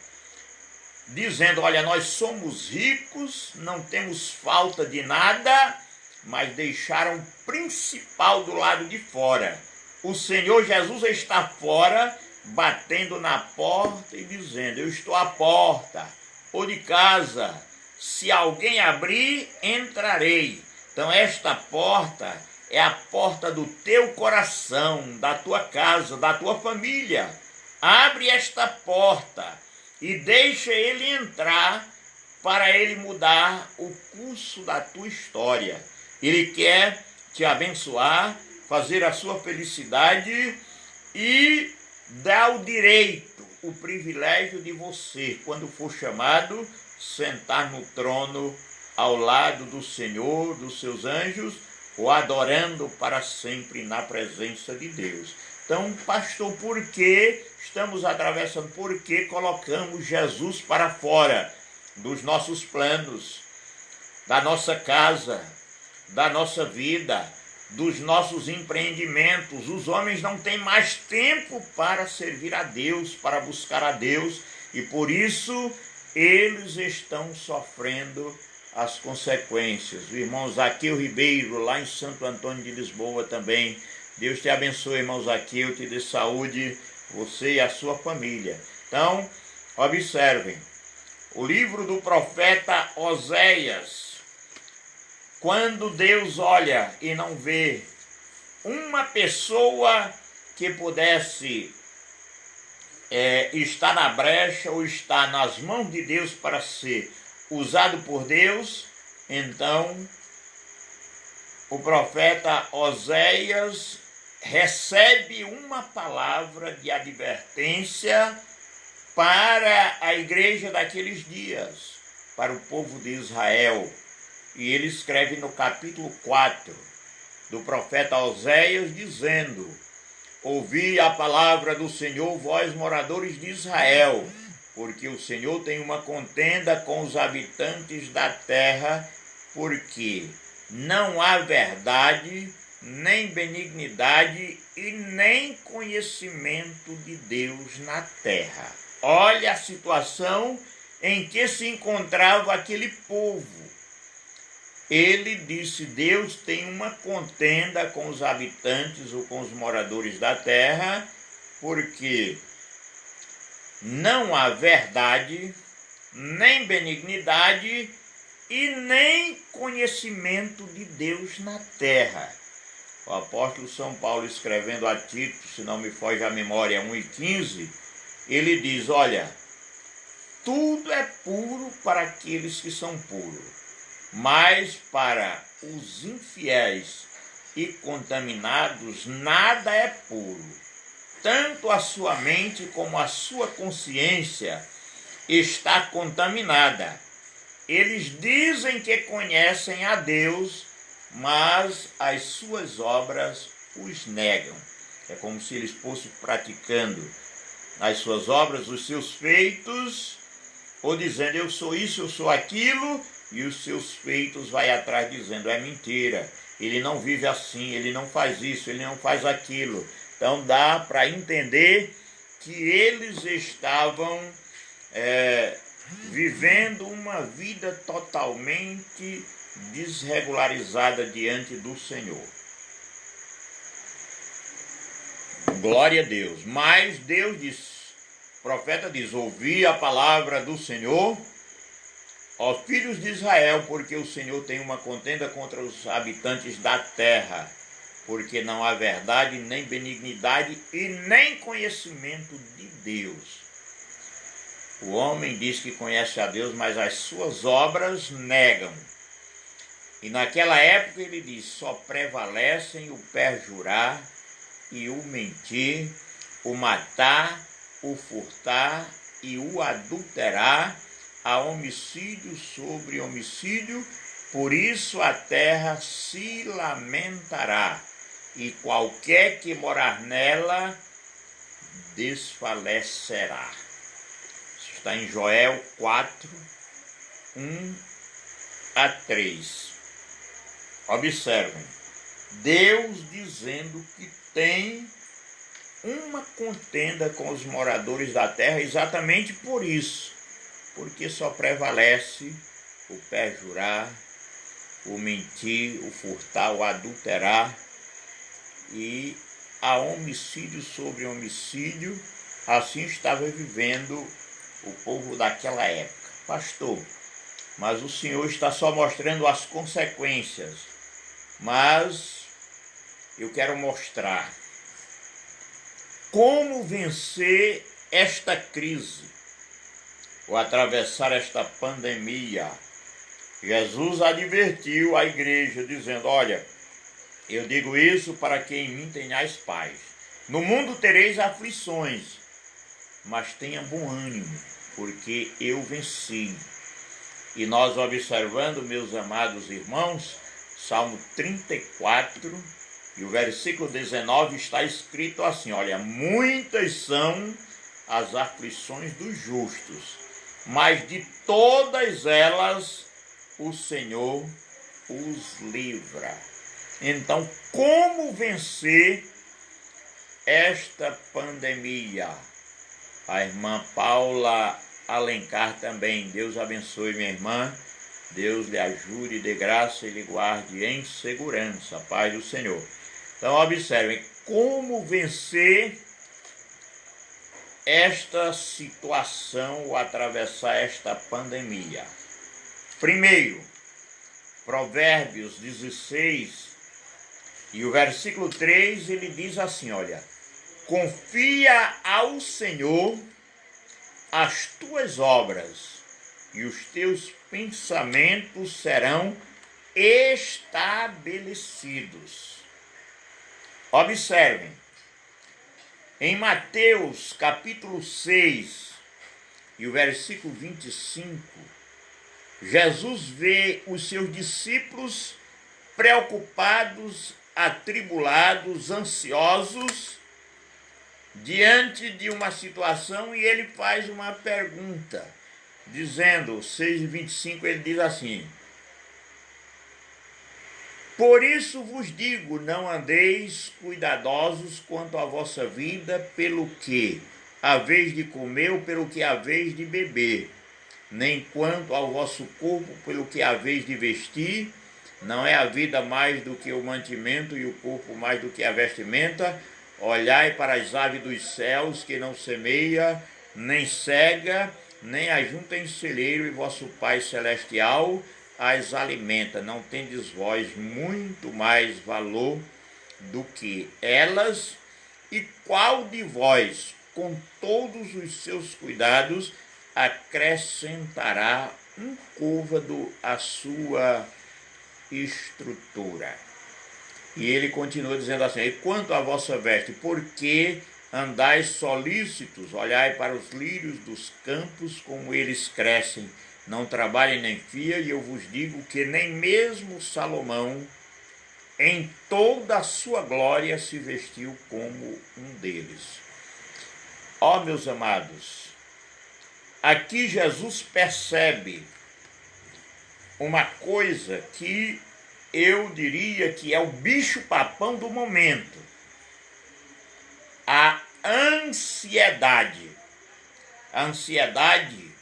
Speaker 1: dizendo, olha, nós somos ricos, não temos falta de nada, mas deixaram o principal do lado de fora. O Senhor Jesus está fora, batendo na porta e dizendo, eu estou à porta, ou de casa, se alguém abrir, entrarei. Então esta porta é a porta do teu coração, da tua casa, da tua família. Abre esta porta e deixa ele entrar para ele mudar o curso da tua história. Ele quer te abençoar, fazer a sua felicidade e dar o direito, o privilégio de você, quando for chamado, sentar no trono ao lado do Senhor, dos seus anjos, ou adorando para sempre na presença de Deus. Então, pastor, por que estamos atravessando? Por que colocamos Jesus para fora dos nossos planos, da nossa casa, da nossa vida, dos nossos empreendimentos? Os homens não têm mais tempo para servir a Deus, para buscar a Deus, e por isso eles estão sofrendo as consequências. O irmão Zaqueu Ribeiro, lá em Santo Antônio de Lisboa também. Deus te abençoe, irmão Zaqueu, te dê saúde, você e a sua família. Então, observem, o livro do profeta Oséias, quando Deus olha e não vê uma pessoa que pudesse estar na brecha ou estar nas mãos de Deus para ser usado por Deus, então o profeta Oséias recebe uma palavra de advertência para a igreja daqueles dias, para o povo de Israel. E ele escreve no capítulo 4 do profeta Oséias, dizendo: ouvi a palavra do Senhor, vós moradores de Israel, porque o Senhor tem uma contenda com os habitantes da terra, porque não há verdade, nem benignidade e nem conhecimento de Deus na terra. Olha a situação em que se encontrava aquele povo. Ele disse: Deus tem uma contenda com os habitantes ou com os moradores da terra, porque não há verdade, nem benignidade e nem conhecimento de Deus na terra. O apóstolo São Paulo, escrevendo a Tito, se não me foge a memória, 1:15, ele diz: olha, tudo é puro para aqueles que são puros, mas para os infiéis e contaminados nada é puro. Tanto a sua mente como a sua consciência está contaminada. Eles dizem que conhecem a Deus, mas as suas obras os negam. É como se eles fossem praticando as suas obras, os seus feitos, ou dizendo: eu sou isso, eu sou aquilo, e os seus feitos vai atrás dizendo: é mentira, ele não vive assim, ele não faz isso, ele não faz aquilo. Então dá para entender que eles estavam vivendo uma vida totalmente desregularizada diante do Senhor. Glória a Deus. Mas Deus diz, o profeta diz: ouvi a palavra do Senhor, ó filhos de Israel, porque o Senhor tem uma contenda contra os habitantes da terra, porque não há verdade, nem benignidade e nem conhecimento de Deus. O homem diz que conhece a Deus, mas as suas obras negam. E naquela época ele diz: só prevalecem o perjurar e o mentir, o matar, o furtar e o adulterar, há homicídio sobre homicídio, por isso a terra se lamentará, e qualquer que morar nela desfalecerá. Isso está em Joel 4, 1-3. Observem, Deus dizendo que tem uma contenda com os moradores da terra exatamente por isso, porque só prevalece o perjurar, o mentir, o furtar, o adulterar, e há homicídio sobre homicídio. Assim estava vivendo o povo daquela época. Pastor, mas o Senhor está só mostrando as consequências, mas eu quero mostrar como vencer esta crise, ou atravessar esta pandemia. Jesus advertiu a igreja, dizendo: olha, eu digo isso para que em mim tenhais paz. No mundo tereis aflições, mas tenha bom ânimo, porque eu venci. E nós observando, meus amados irmãos, Salmo 34, e o versículo 19 está escrito assim: olha, muitas são as aflições dos justos, mas de todas elas o Senhor os livra. Então, como vencer esta pandemia? A irmã Paula Alencar também. Deus abençoe minha irmã, Deus lhe ajude, dê graça e lhe guarde em segurança, paz do Senhor. Então observem, como vencer esta situação ou atravessar esta pandemia. Primeiro, Provérbios 16 e o versículo 3, ele diz assim, olha, confia ao Senhor as tuas obras e os teus pensamentos serão estabelecidos. Observem, em Mateus capítulo 6 e o versículo 25, Jesus vê os seus discípulos preocupados, atribulados, ansiosos, diante de uma situação, e ele faz uma pergunta, dizendo, 6:25, ele diz assim, por isso vos digo, não andeis cuidadosos quanto à vossa vida, pelo que haveis de comer ou pelo que haveis de beber, nem quanto ao vosso corpo, pelo que haveis de vestir. Não é a vida mais do que o mantimento e o corpo mais do que a vestimenta? Olhai para as aves dos céus, que não semeia, nem cega, nem ajunta em celeiro, e vosso Pai Celestial as alimenta. Não tendes vós muito mais valor do que elas? E qual de vós, com todos os seus cuidados, acrescentará um côvado à sua estrutura? E ele continua dizendo assim, e quanto à vossa veste, por que andais solícitos? Olhai para os lírios dos campos, como eles crescem, não trabalhem nem fiam, e eu vos digo que nem mesmo Salomão, em toda a sua glória, se vestiu como um deles. Ó, meus amados, aqui Jesus percebe uma coisa que eu diria que é o bicho-papão do momento. A ansiedade. A ansiedade,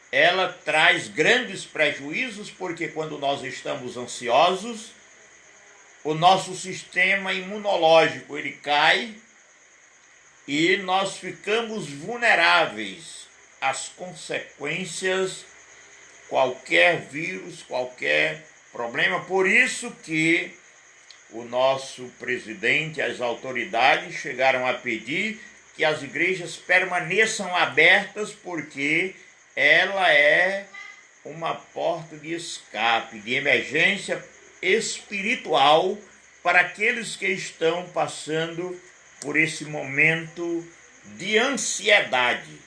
Speaker 1: ela traz grandes prejuízos, porque quando nós estamos ansiosos, o nosso sistema imunológico ele cai e nós ficamos vulneráveis às consequências, qualquer vírus, qualquer problema. Por isso que o nosso presidente, as autoridades chegaram a pedir que as igrejas permaneçam abertas, porque ela é uma porta de escape, de emergência espiritual para aqueles que estão passando por esse momento de ansiedade.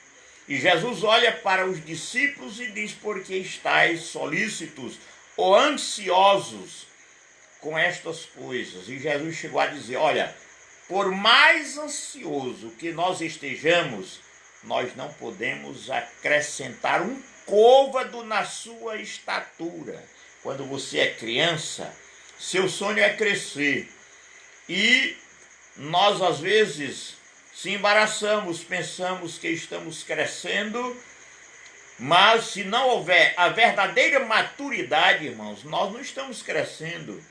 Speaker 1: E Jesus olha para os discípulos e diz, porque estáis solícitos ou ansiosos com estas coisas. E Jesus chegou a dizer, olha, por mais ansioso que nós estejamos, nós não podemos acrescentar um côvado na sua estatura. Quando você é criança, seu sonho é crescer. E nós, às vezes, se embaraçamos, pensamos que estamos crescendo, mas se não houver a verdadeira maturidade, irmãos, nós não estamos crescendo,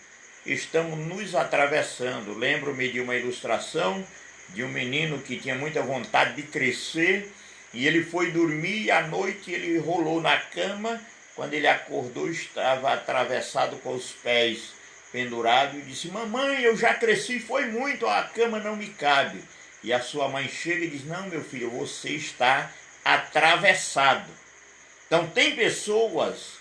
Speaker 1: estamos nos atravessando. Lembro-me de uma ilustração de um menino que tinha muita vontade de crescer, e ele foi dormir e à noite ele rolou na cama. Quando ele acordou, estava atravessado com os pés pendurados e disse, mamãe, eu já cresci, foi muito, a cama não me cabe. E a sua mãe chega e diz, não, meu filho, você está atravessado. Então tem pessoas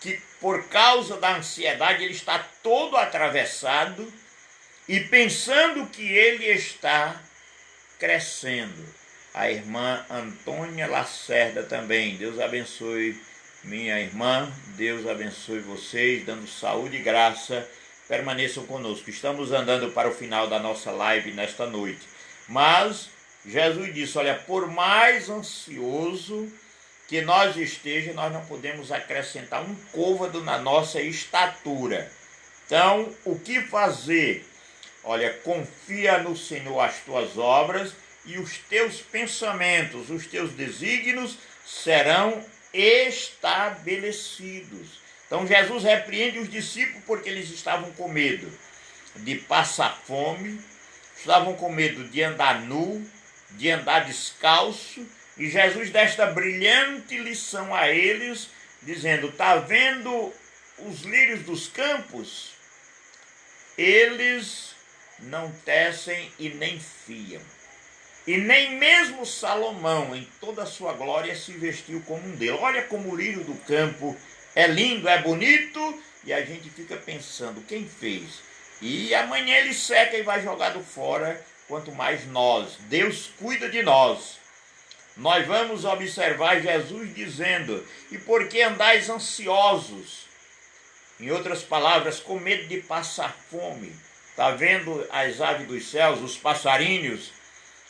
Speaker 1: que por causa da ansiedade ele está todo atravessado e pensando que ele está crescendo. A irmã Antônia Lacerda também, Deus abençoe minha irmã, Deus abençoe vocês, dando saúde e graça, permaneçam conosco. Estamos andando para o final da nossa live nesta noite, mas Jesus disse, olha, por mais ansioso que nós estejamos, nós não podemos acrescentar um côvado na nossa estatura. Então, o que fazer? Olha, confia no Senhor as tuas obras e os teus pensamentos, os teus desígnios serão estabelecidos. Então Jesus repreende os discípulos porque eles estavam com medo de passar fome, estavam com medo de andar nu, de andar descalço, e Jesus dá esta brilhante lição a eles, dizendo: está vendo os lírios dos campos? Eles não tecem e nem fiam. E nem mesmo Salomão, em toda a sua glória, se vestiu como um deles. Olha como o lírio do campo é lindo, é bonito, e a gente fica pensando, quem fez? E amanhã ele seca e vai jogado fora, quanto mais nós. Deus cuida de nós. Nós vamos observar Jesus dizendo: e por que andais ansiosos? Em outras palavras, com medo de passar fome. Está vendo as aves dos céus, os passarinhos?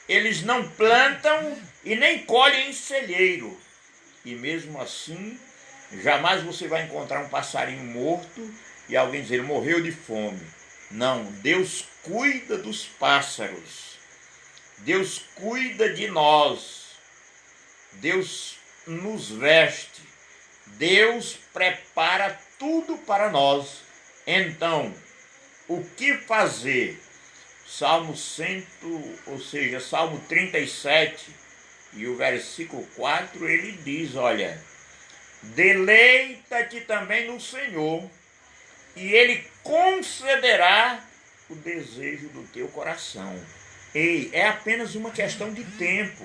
Speaker 1: Eles não plantam e nem colhem em celeiro. E mesmo assim, jamais você vai encontrar um passarinho morto e alguém dizer: morreu de fome. Não, Deus cuida dos pássaros. Deus cuida de nós. Deus nos veste. Deus prepara tudo para nós. Então, o que fazer? Salmo 37 e o versículo 4, ele diz, olha: deleita-te também no Senhor, e Ele concederá o desejo do teu coração. Ei, é apenas uma questão de tempo.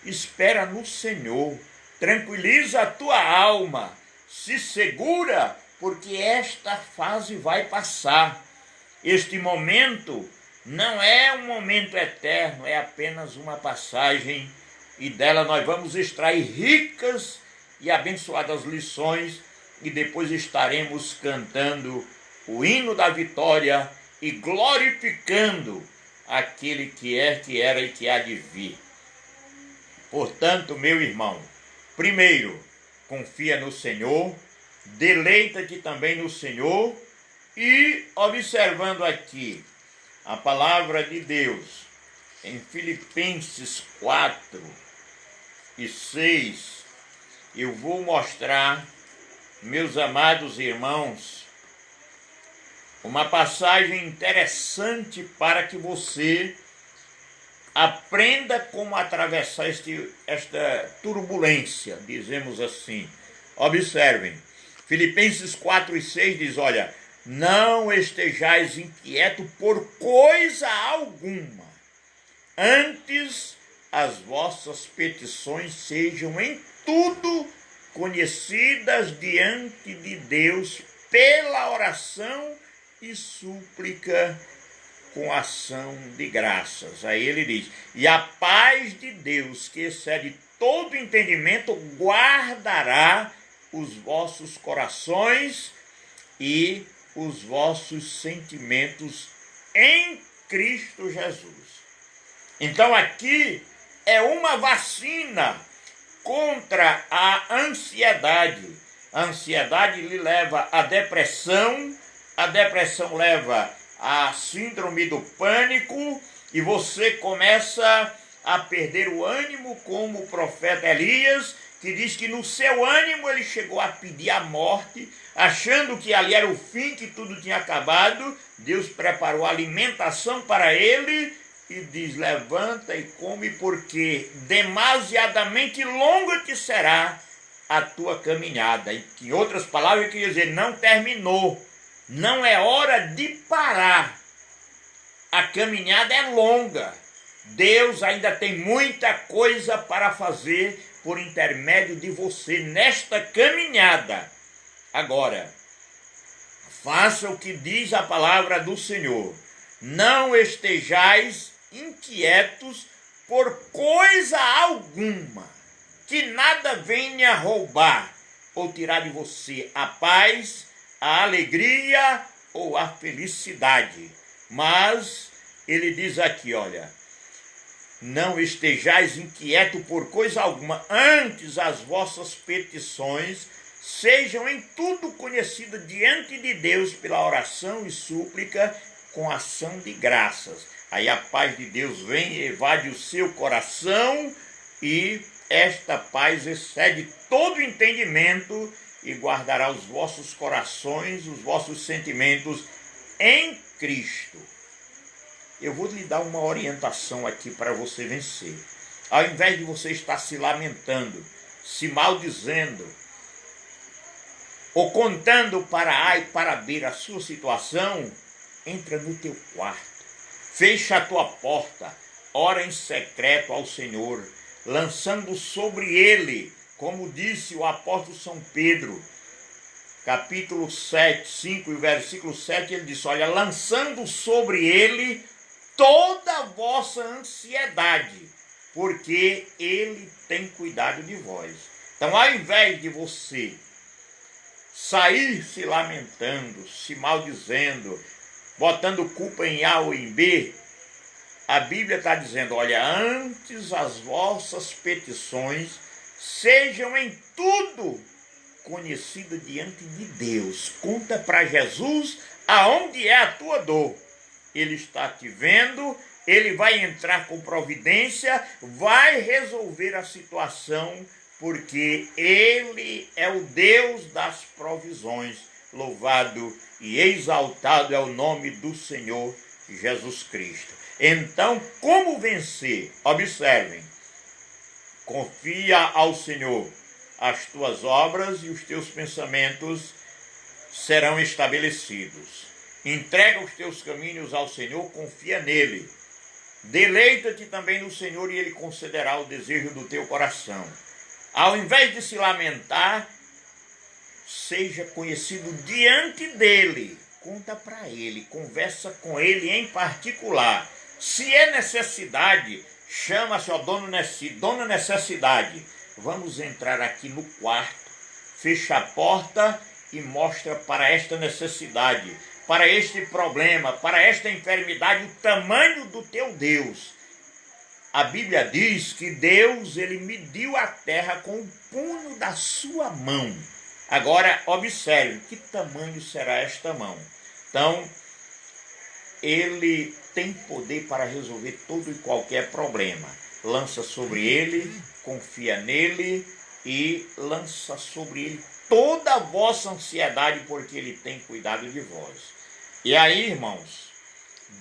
Speaker 1: Espera no Senhor, tranquiliza a tua alma, se segura, porque esta fase vai passar. Este momento não é um momento eterno, é apenas uma passagem, e dela nós vamos extrair ricas e abençoadas lições, e depois estaremos cantando o hino da vitória e glorificando aquele que é, que era e que há de vir. Portanto, meu irmão, primeiro, confia no Senhor, deleita-te também no Senhor, e observando aqui a palavra de Deus em Filipenses 4 e 6, eu vou mostrar, meus amados irmãos, uma passagem interessante para que você aprenda como atravessar esta turbulência, dizemos assim. Observem, Filipenses 4 e 6 diz, olha: não estejais inquietos por coisa alguma, antes as vossas petições sejam em tudo conhecidas diante de Deus pela oração e súplica com ação de graças. Aí ele diz: e a paz de Deus, que excede todo entendimento, guardará os vossos corações e os vossos sentimentos em Cristo Jesus. Então aqui é uma vacina contra a ansiedade. A ansiedade lhe leva à depressão, a depressão leva à síndrome do pânico, e você começa a perder o ânimo, como o profeta Elias, que diz que no seu ânimo ele chegou a pedir a morte, achando que ali era o fim, que tudo tinha acabado. Deus preparou alimentação para ele e diz: levanta e come, porque demasiadamente longa te será a tua caminhada. Em outras palavras, eu queria dizer, não terminou, não é hora de parar. A caminhada é longa. Deus ainda tem muita coisa para fazer por intermédio de você nesta caminhada. Agora, faça o que diz a palavra do Senhor. Não estejais inquietos por coisa alguma, que nada venha roubar ou tirar de você a paz, a alegria ou a felicidade. Mas ele diz aqui, olha: não estejais inquietos por coisa alguma, antes as vossas petições sejam em tudo conhecidas diante de Deus pela oração e súplica com ação de graças. Aí a paz de Deus vem e evade o seu coração, e esta paz excede todo entendimento e guardará os vossos corações, os vossos sentimentos em Cristo. Eu vou lhe dar uma orientação aqui para você vencer. Ao invés de você estar se lamentando, se maldizendo, ou contando para A e para B a sua situação, entra no teu quarto, fecha a tua porta, ora em secreto ao Senhor, lançando sobre ele, como disse o apóstolo São Pedro, capítulo 7, 5 e versículo 7, ele disse, olha, lançando sobre ele toda a vossa ansiedade, porque ele tem cuidado de vós. Então, ao invés de você sair se lamentando, se maldizendo, botando culpa em A ou em B, a Bíblia está dizendo, olha, antes as vossas petições sejam em tudo conhecidas diante de Deus. Conta para Jesus aonde é a tua dor. Ele está te vendo, ele vai entrar com providência, vai resolver a situação, porque ele é o Deus das provisões. Louvado e exaltado é o nome do Senhor Jesus Cristo. Então, como vencer? Observem, confia ao Senhor as tuas obras e os teus pensamentos serão estabelecidos. Entrega os teus caminhos ao Senhor, confia nele. Deleita-te também no Senhor e ele concederá o desejo do teu coração. Ao invés de se lamentar, seja conhecido diante dele. Conta para ele, conversa com ele em particular. Se é necessidade, chama-se dona necessidade. Vamos entrar aqui no quarto, fecha a porta e mostra para esta necessidade, para este problema, para esta enfermidade, o tamanho do teu Deus. A Bíblia diz que Deus, ele mediu a terra com o punho da sua mão. Agora, observe, que tamanho será esta mão? Então, ele tem poder para resolver todo e qualquer problema. Lança sobre ele, confia nele e lança sobre ele toda a vossa ansiedade, porque ele tem cuidado de vós. E aí, irmãos,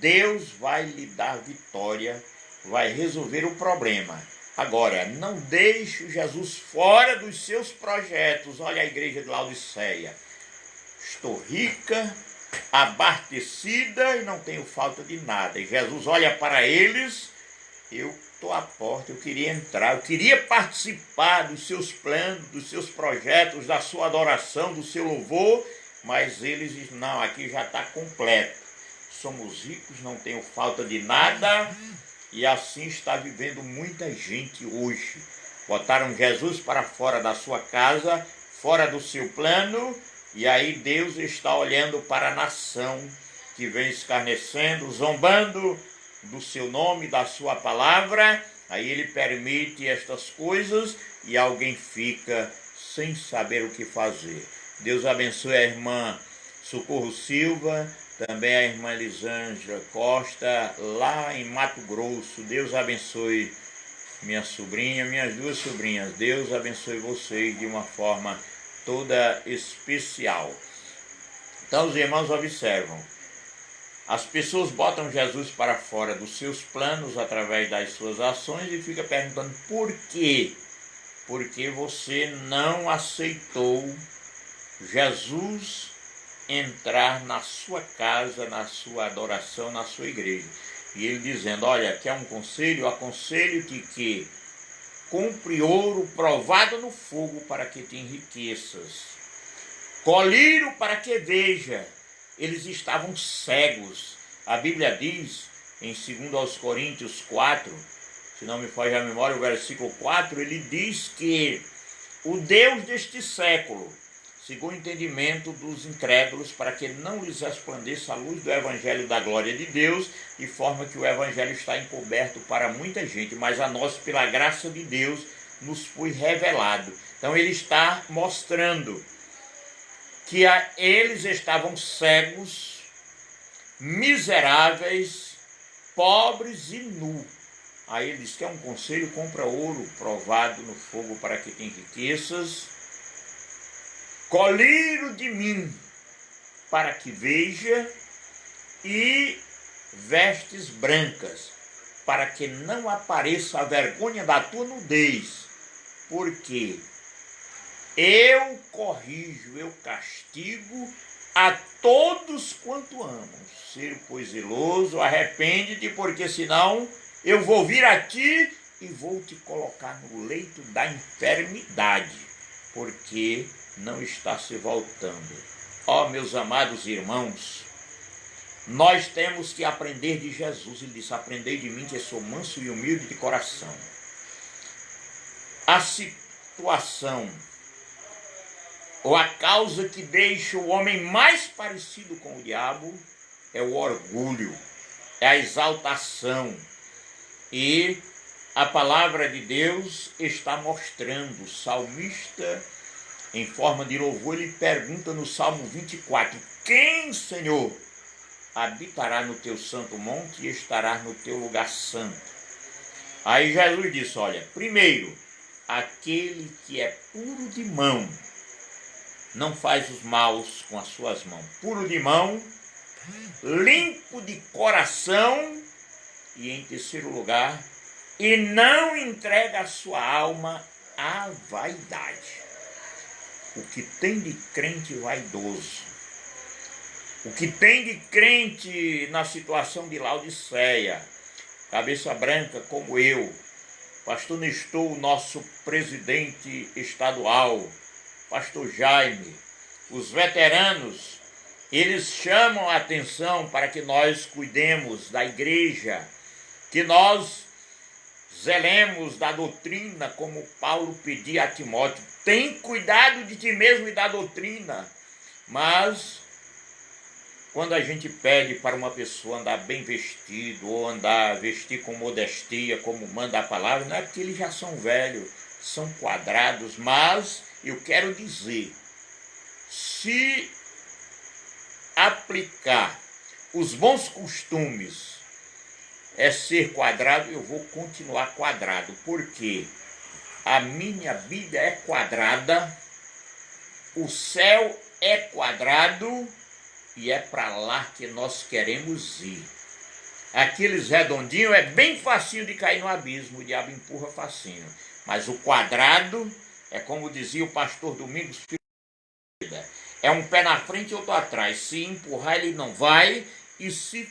Speaker 1: Deus vai lhe dar vitória, vai resolver o problema. Agora, não deixe Jesus fora dos seus projetos. Olha a igreja de Laodiceia. Estou rica, abastecida e não tenho falta de nada. E Jesus olha para eles, eu estou à porta, eu queria entrar, eu queria participar dos seus planos, dos seus projetos, da sua adoração, do seu louvor, mas eles dizem, não, aqui já está completo. Somos ricos, não tenho falta de nada, e assim está vivendo muita gente hoje. Botaram Jesus para fora da sua casa, fora do seu plano, e aí Deus está olhando para a nação que vem escarnecendo, zombando do seu nome, da sua palavra. Aí ele permite estas coisas e alguém fica sem saber o que fazer. Deus abençoe a irmã Socorro Silva, também a irmã Elisângela Costa, lá em Mato Grosso. Deus abençoe minha sobrinha, minhas duas sobrinhas. Deus abençoe vocês de uma forma toda especial. Então os irmãos observam, as pessoas botam Jesus para fora dos seus planos através das suas ações e fica perguntando por quê? Porque você não aceitou Jesus entrar na sua casa, na sua adoração, na sua igreja. E ele dizendo, olha, quer um conselho? Eu aconselho-te que compre ouro provado no fogo para que te enriqueças. Colírio para que veja. Eles estavam cegos. A Bíblia diz, em 2 Coríntios 4, se não me foge a memória, o versículo 4, ele diz que o Deus deste século cegou o entendimento dos incrédulos para que não lhes resplandeça a luz do Evangelho da glória de Deus, de forma que o Evangelho está encoberto para muita gente, mas a nós, pela graça de Deus, nos foi revelado. Então ele está mostrando que eles estavam cegos, miseráveis, pobres e nu. Aí ele diz: quer um conselho? Compra ouro provado no fogo para que tenha riquezas, colírio de mim para que veja, e vestes brancas para que não apareça a vergonha da tua nudez, porque eu corrijo, eu castigo a todos quanto amam. Ser, pois, zeloso, arrepende-te, porque senão eu vou vir a ti e vou te colocar no leito da enfermidade, porque não está se voltando. Ó, meus amados irmãos, nós temos que aprender de Jesus. Ele disse: aprendei de mim, que sou manso e humilde de coração. A situação ou a causa que deixa o homem mais parecido com o diabo é o orgulho, é a exaltação. E a palavra de Deus está mostrando. O salmista, em forma de louvor, ele pergunta no Salmo 24: quem, Senhor, habitará no teu santo monte e estará no teu lugar santo? Aí Jesus disse: olha, primeiro, aquele que é puro de mão, não faz os maus com as suas mãos, puro de mão, limpo de coração, e em terceiro lugar, e não entrega a sua alma à vaidade. O que tem de crente vaidoso, o que tem de crente na situação de Laodiceia, cabeça branca como eu, pastor Nestor, nosso presidente estadual, pastor Jaime, os veteranos, eles chamam a atenção para que nós cuidemos da igreja, que nós zelemos da doutrina, como Paulo pedia a Timóteo: tem cuidado de ti mesmo e da doutrina. Mas quando a gente pede para uma pessoa andar bem vestido, ou vestir com modestia, como manda a palavra, não é porque eles já são velhos, são quadrados. Mas eu quero dizer, se aplicar os bons costumes é ser quadrado, eu vou continuar quadrado, porque a minha vida é quadrada, o céu é quadrado, e é para lá que nós queremos ir. Aqueles redondinhos é bem facinho de cair no abismo, o diabo empurra facinho. Mas o quadrado é como dizia o pastor Domingos, é um pé na frente e outro atrás. Se empurrar, ele não vai, e se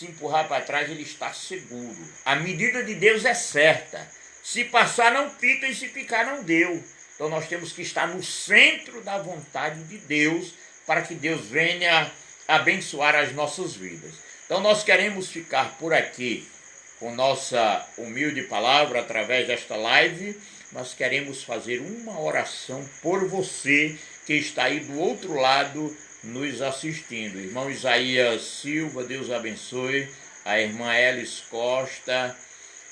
Speaker 1: empurrar para trás, ele está seguro. A medida de Deus é certa. Se passar, não fica, e se ficar, não deu. Então nós temos que estar no centro da vontade de Deus, para que Deus venha abençoar as nossas vidas. Então nós queremos ficar por aqui com nossa humilde palavra através desta live. Nós queremos fazer uma oração por você que está aí do outro lado nos assistindo. Irmão Isaías Silva, Deus abençoe. A irmã Elis Costa,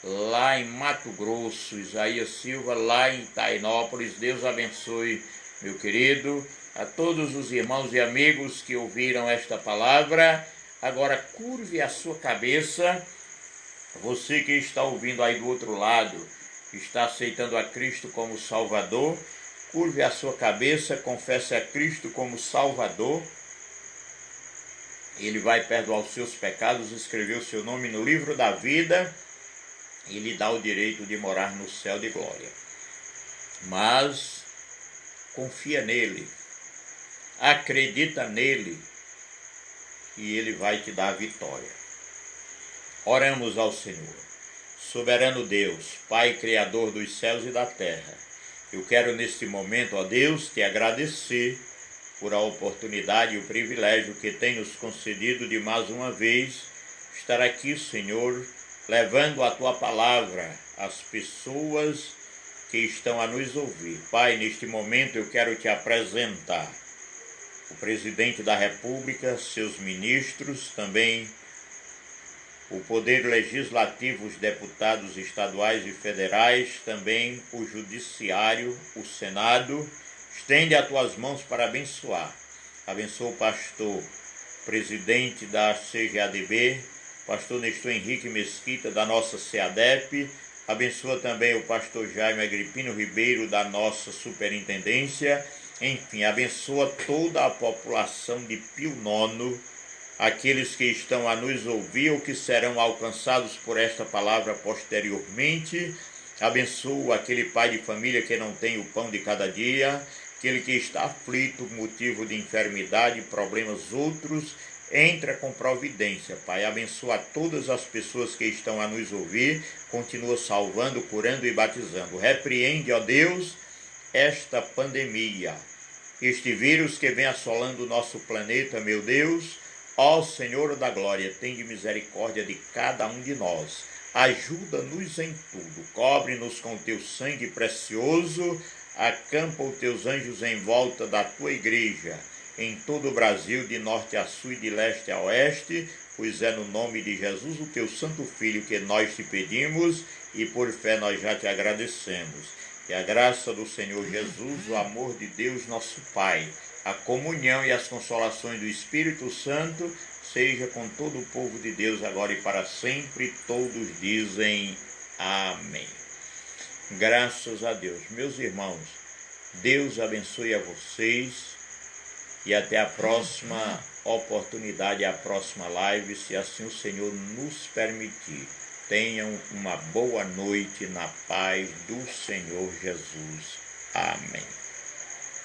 Speaker 1: lá em Mato Grosso. Isaías Silva, lá em Tainópolis. Deus abençoe, meu querido. A todos os irmãos e amigos que ouviram esta palavra, agora curve a sua cabeça. Você que está ouvindo aí do outro lado, que está aceitando a Cristo como Salvador, curve a sua cabeça, confesse a Cristo como Salvador. Ele vai perdoar os seus pecados, escrever o seu nome no livro da vida e lhe dá o direito de morar no céu de glória. Mas confia nele, acredita nele, e ele vai te dar a vitória. Oramos ao Senhor. Soberano Deus, Pai Criador dos céus e da terra, eu quero neste momento, ó Deus, te agradecer por a oportunidade e o privilégio que tem nos concedido de mais uma vez estar aqui, Senhor, levando a tua palavra às pessoas que estão a nos ouvir. Pai, neste momento eu quero te apresentar o presidente da República, seus ministros, também o Poder Legislativo, os deputados estaduais e federais, também o Judiciário, o Senado. Estende as tuas mãos para abençoar. Abençoa o pastor, presidente da CGADB, pastor Nestor Henrique Mesquita, da nossa SEADEP. Abençoa também o pastor Jaime Agripino Ribeiro, da nossa superintendência. Enfim, abençoa toda a população de Pio IX, aqueles que estão a nos ouvir ou que serão alcançados por esta palavra posteriormente. Abençoa aquele pai de família que não tem o pão de cada dia, aquele que está aflito por motivo de enfermidade, problemas outros. Entra com providência, Pai. Abençoa todas as pessoas que estão a nos ouvir. Continua salvando, curando e batizando. Repreende, ó Deus, esta pandemia, este vírus que vem assolando o nosso planeta, meu Deus. Ó Senhor da glória, tende misericórdia de cada um de nós. Ajuda-nos em tudo. Cobre-nos com o teu sangue precioso. Acampa os teus anjos em volta da tua igreja, em todo o Brasil, de norte a sul e de leste a oeste, pois é no nome de Jesus, o teu santo Filho, que nós te pedimos e por fé nós já te agradecemos. Que a graça do Senhor Jesus, o amor de Deus nosso Pai, a comunhão e as consolações do Espírito Santo seja com todo o povo de Deus agora e para sempre. Todos dizem amém. Graças a Deus. Meus irmãos, Deus abençoe a vocês. E até a próxima oportunidade, a próxima live, se assim o Senhor nos permitir. Tenham uma boa noite na paz do Senhor Jesus. Amém.